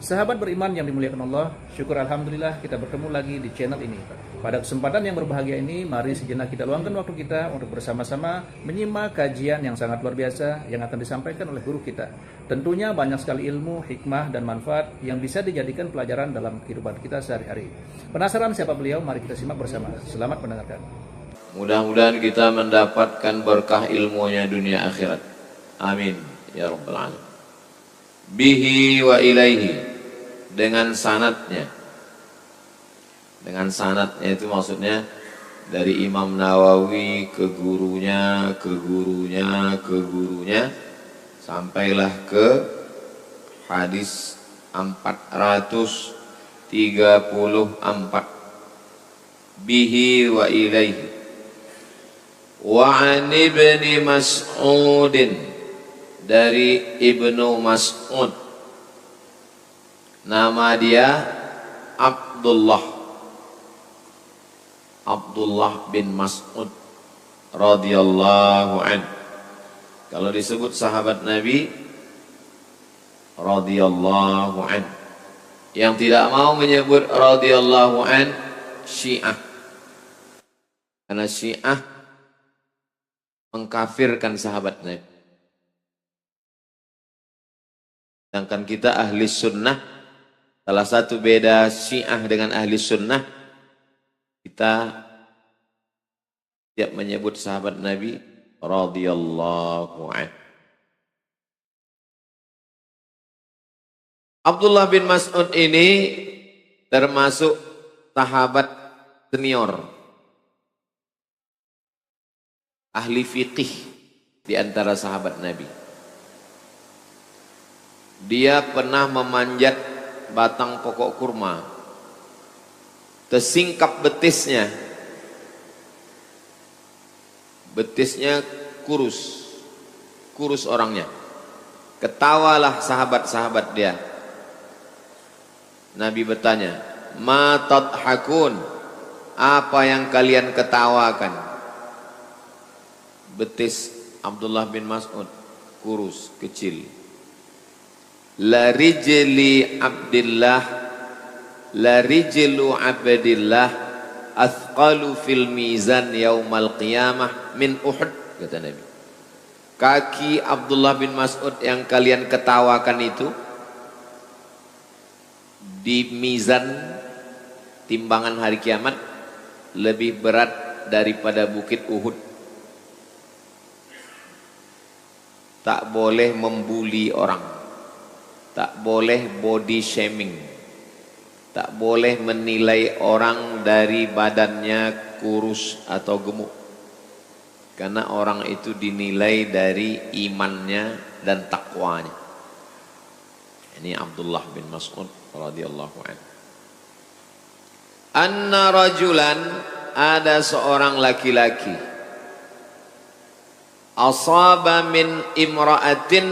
C: Sahabat beriman yang dimuliakan Allah, syukur alhamdulillah kita bertemu lagi di channel ini. Pada kesempatan yang berbahagia ini, mari sejenak kita luangkan waktu kita untuk bersama-sama menyimak kajian yang sangat luar biasa yang akan disampaikan oleh guru kita. Tentunya banyak sekali ilmu, hikmah, dan manfaat yang bisa dijadikan pelajaran dalam kehidupan kita sehari-hari. Penasaran siapa beliau? Mari kita simak bersama. Selamat mendengarkan.
A: Mudah-mudahan kita mendapatkan berkah ilmunya dunia akhirat. Amin ya rabbal alamin. Bihi wa ilaihi, dengan sanadnya. Dengan sanadnya itu maksudnya dari Imam Nawawi ke gurunya, ke gurunya, ke gurunya, sampailah ke hadis 434. Bihi wa ilaihi. Wa an ibni Mas'udin, dari Ibnu Mas'ud, nama dia Abdullah bin Mas'ud radhiyallahu an. Kalau disebut sahabat Nabi radhiyallahu an, yang tidak mau menyebut radhiyallahu an Syiah, karena Syiah mengkafirkan sahabat Nabi. Sedangkan kita ahli sunnah, salah satu beda Syiah dengan ahli sunnah, kita tidak menyebut sahabat Nabi radhiyallahu anhu. Abdullah bin Mas'ud ini termasuk sahabat senior, ahli fiqih di antara sahabat Nabi. Dia pernah memanjat batang pokok kurma, tersingkap betisnya, betisnya kurus, kurus orangnya. Ketawalah sahabat-sahabat dia. Nabi bertanya, ma tadhakun, apa yang kalian ketawakan? Betis Abdullah bin Mas'ud kurus, kecil. La rijli Abdillah, la rijlu Abdillah athqalu fil mizan yaumal qiyamah min Uhud, kata Nabi. Kaki Abdullah bin Mas'ud yang kalian ketawakan itu di mizan timbangan hari kiamat lebih berat daripada bukit Uhud. Tak boleh membuli orang, tak boleh body shaming, tak boleh menilai orang dari badannya kurus atau gemuk, karena orang itu dinilai dari imannya dan takwanya. Ini Abdullah bin Mas'ud radhiyallahu anhu. Anna rajulan, ada seorang laki-laki, asaba min imra'atin,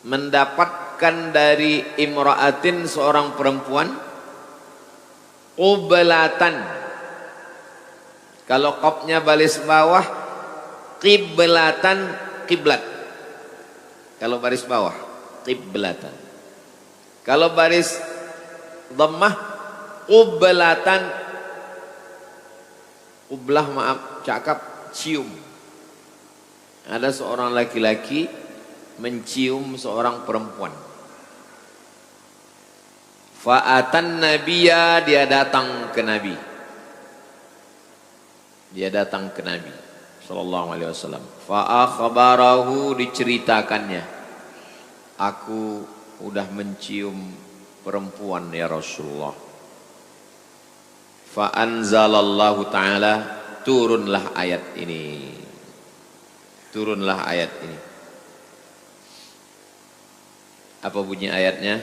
A: mendapatkan dari imra'atin seorang perempuan, qiblatan, kalau qafnya baris bawah, qiblatan, kiblat. Kalau baris bawah, qiblatan. Kalau baris dhammah, qiblatan. Qiblah, maaf, cakap, cium. Ada seorang laki-laki mencium seorang perempuan. Fa'atan nabiyya, dia datang ke Nabi. Dia datang ke Nabi sallallahu alaihi wasallam. Fa'akhbarahu, diceritakannya, aku udah mencium perempuan ya Rasulullah. Fa'anzalallahu ta'ala, turunlah ayat ini. Turunlah ayat ini. Apa bunyi ayatnya?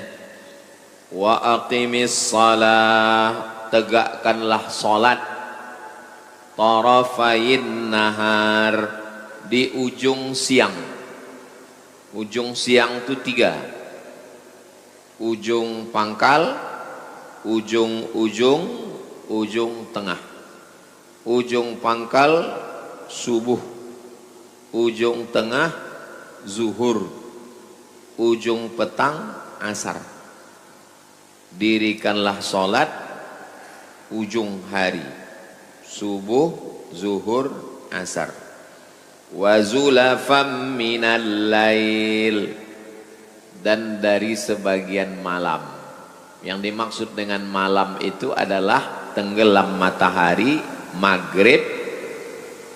A: Wa aqimis salah, tegakkanlah salat, tarafayin nahar, di ujung siang. Ujung siang itu 3. Ujung pangkal, ujung tengah. Ujung pangkal subuh, ujung tengah zuhur, ujung petang asar. Dirikanlah salat ujung hari, subuh, zuhur, asar. Wa zulafam minal lail, dan dari sebagian malam. Yang dimaksud dengan malam itu adalah tenggelam matahari, maghrib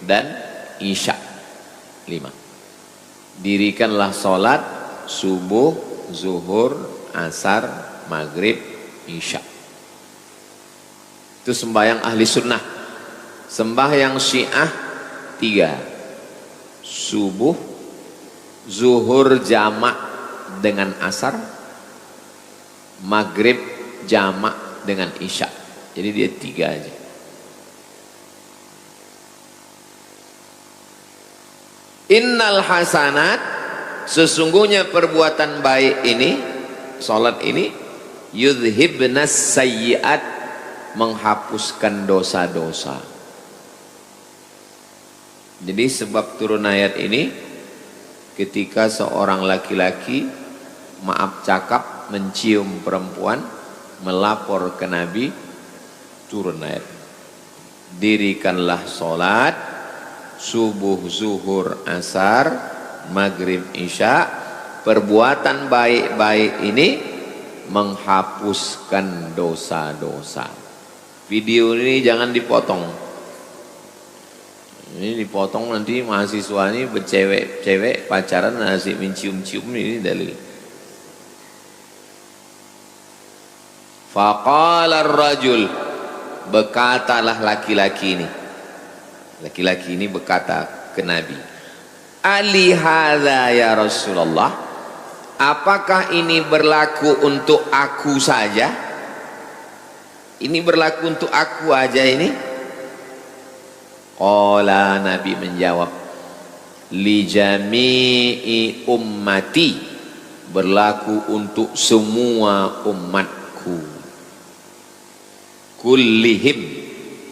A: dan isya. 5. Dirikanlah salat subuh, zuhur, asar, maghrib, isya. Itu sembahyang ahli sunnah. Sembahyang syiah 3. Subuh, zuhur jamak dengan asar, maghrib jamak dengan isya. Jadi dia 3 aja. Innal hasanat, sesungguhnya perbuatan baik ini, salat ini, yudhibnas sayyiat, menghapuskan dosa-dosa. Jadi sebab turun ayat ini, ketika seorang laki-laki, maaf cakap, mencium perempuan, melapor ke Nabi, turun ayat. Dirikanlah salat subuh, zuhur, asar, maghrib, isya. Perbuatan baik-baik ini menghapuskan dosa-dosa. Video ini jangan dipotong. Ini dipotong nanti mahasiswa ini bercewek-cewek pacaran asik mencium-cium, ini dalil. Faqala ar-rajul, berkatalah laki-laki ini. Laki-laki ini berkata ke Nabi, Ali hadza ya Rasulullah, apakah ini berlaku untuk aku saja? Ini berlaku untuk aku aja ini? Qala, Nabi menjawab, li jami'i ummati, berlaku untuk semua umatku, kullihim,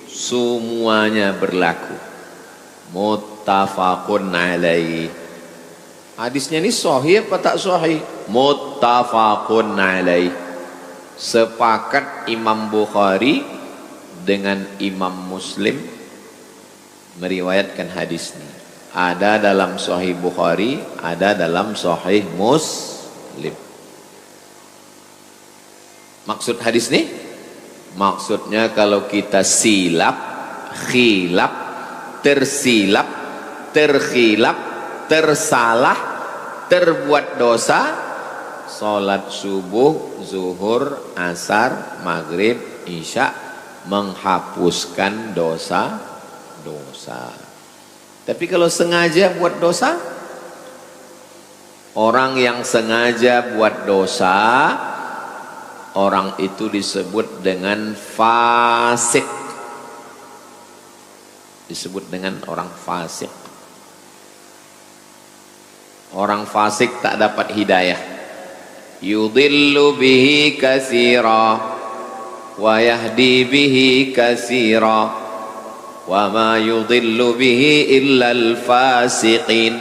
A: semuanya berlaku, muttafaqun alaih. Hadisnya ini sahih apa tak sahih? Muttafaqun alaih, sepakat Imam Bukhari dengan Imam Muslim meriwayatkan hadis ini. Ada dalam Sahih Bukhari, ada dalam Sahih Muslim. Maksud hadis ini? Maksudnya kalau kita silap, khilaf, tersilap, terkhilaf, tersalah, terbuat dosa, salat subuh, zuhur, asar, maghrib, isya, menghapuskan dosa-dosa. Tapi kalau sengaja buat dosa, orang yang sengaja buat dosa, orang itu disebut dengan fasik. Disebut dengan orang fasik. Orang fasik tak dapat hidayah. Yudhillu bihi katsira wa yahdi bihi katsira wa ma yudhillu bihi illa al-fasiqin.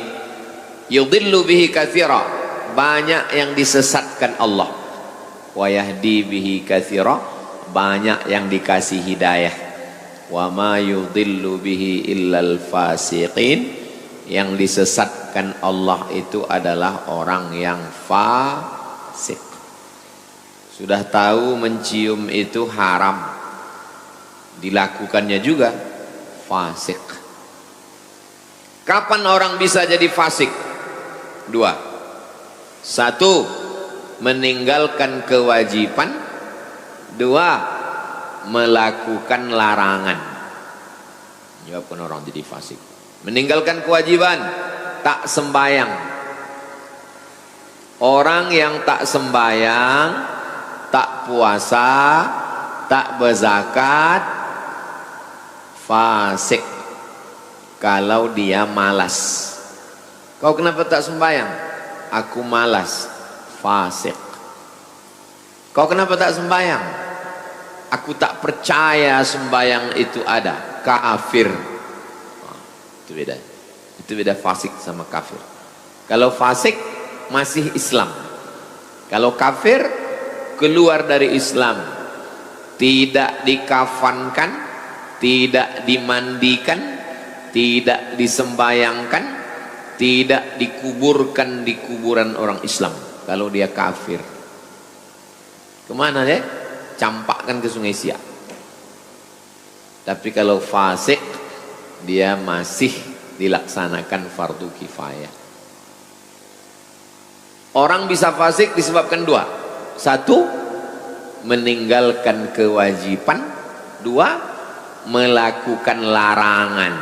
A: Yudhillu bihi katsira, banyak yang disesatkan Allah. Wa yahdi bihi katsira, banyak yang dikasih hidayah. Wa ma yudhillu bihi illa al-fasiqin, yang disesatkan Allah itu adalah orang yang fasik. Sudah tahu mencium itu haram, dilakukannya juga fasik. Kapan orang bisa jadi fasik? Dua. Satu, meninggalkan kewajiban. Dua, melakukan larangan. Jawabkan orang jadi fasik. Meninggalkan kewajiban, tak sembayang. Orang yang tak sembayang, tak puasa, tak berzakat, fasik. Kalau dia malas. Kau kenapa tak sembayang? Aku malas. Fasik. Kau kenapa tak sembayang? Aku tak percaya sembayang itu ada. Kafir. Itu beda. Itu beda fasik sama kafir. Kalau fasik masih Islam. Kalau kafir keluar dari Islam, tidak dikafankan, tidak dimandikan, tidak disembayangkan, tidak dikuburkan di kuburan orang Islam. Kalau dia kafir, kemana dia? Campakkan ke Sungai Siak. Tapi kalau fasik, dia masih dilaksanakan fardu kifayah. Orang bisa fasik disebabkan dua. Satu, meninggalkan kewajiban. Dua, melakukan larangan.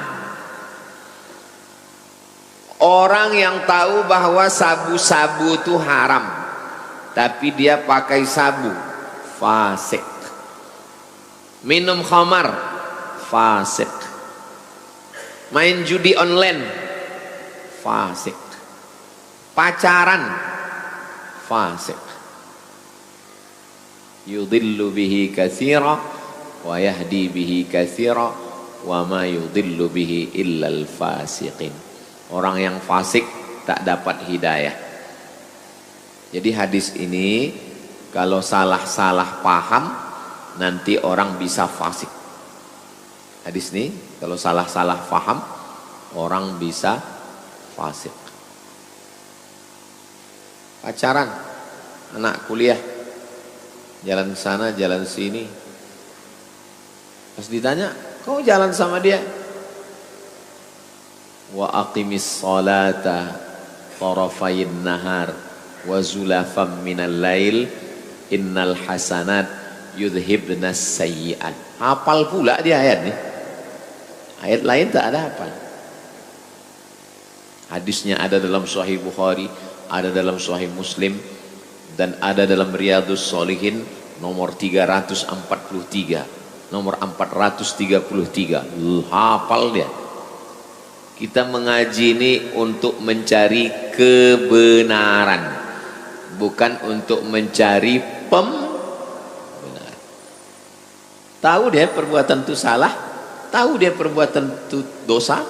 A: Orang yang tahu bahwa sabu-sabu itu haram, tapi dia pakai sabu, fasik. Minum khamar, fasik. Main judi online, fasik. Pacaran, fasik. Yudhillu bihi katsira wa yahdi bihi katsira wa ma yudhillu bihi illal fasiqin. Orang yang fasik tak dapat hidayah. Jadi hadis ini kalau salah-salah paham, nanti orang bisa fasik. Hadis ini kalau salah-salah paham, orang bisa fasik. Pacaran, anak kuliah, jalan sana jalan sini, pas ditanya, kau jalan sama dia? Wa aqimis salata tarafayin nahar wa zulafam minal lail innal hasanat yudhibnas sayyi'at. Hafal pula dia ayat nih. Ayat lain tak ada hafal. Hadisnya ada dalam Sahih Bukhari, ada dalam Sahih Muslim, dan ada dalam Riyadhus Shalihin nomor 343. nomor 433. Hafal dia. Kita mengaji ini untuk mencari kebenaran, bukan untuk mencari pembenaran. Tahu dia perbuatan itu salah, tahu dia perbuatan itu dosa,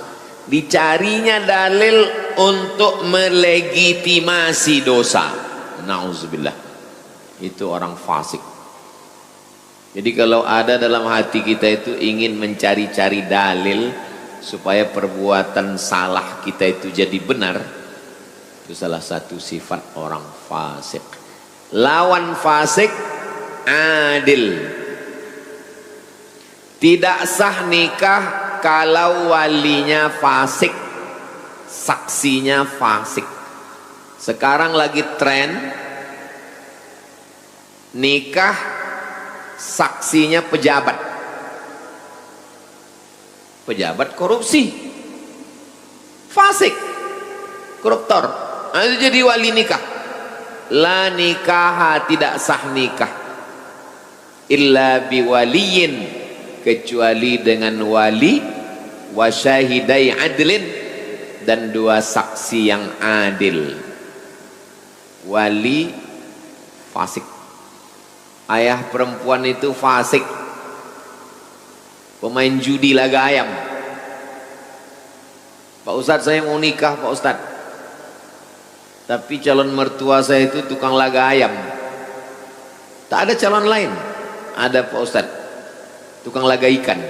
A: dicarinya dalil untuk melegitimasi dosa. Nauzubillah. Itu orang fasik. Jadi kalau ada dalam hati kita itu ingin mencari-cari dalil supaya perbuatan salah kita itu jadi benar, itu salah satu sifat orang fasik. Lawan fasik adil. Tidak sah nikah kalau walinya fasik, saksinya fasik. Sekarang lagi tren nikah saksinya pejabat. Pejabat korupsi, fasik, koruptor, itu jadi wali nikah. La nikah, tidak sah nikah illa biwaliyin, kecuali dengan wali, wa syahidai adlin, dan dua saksi yang adil. Wali fasik, ayah perempuan itu fasik, pemain judi laga ayam. Pak Ustadz, saya mau nikah Pak Ustadz, tapi calon mertua saya itu tukang laga ayam. Tak ada calon lain. Ada Pak Ustadz, tukang laga ikan.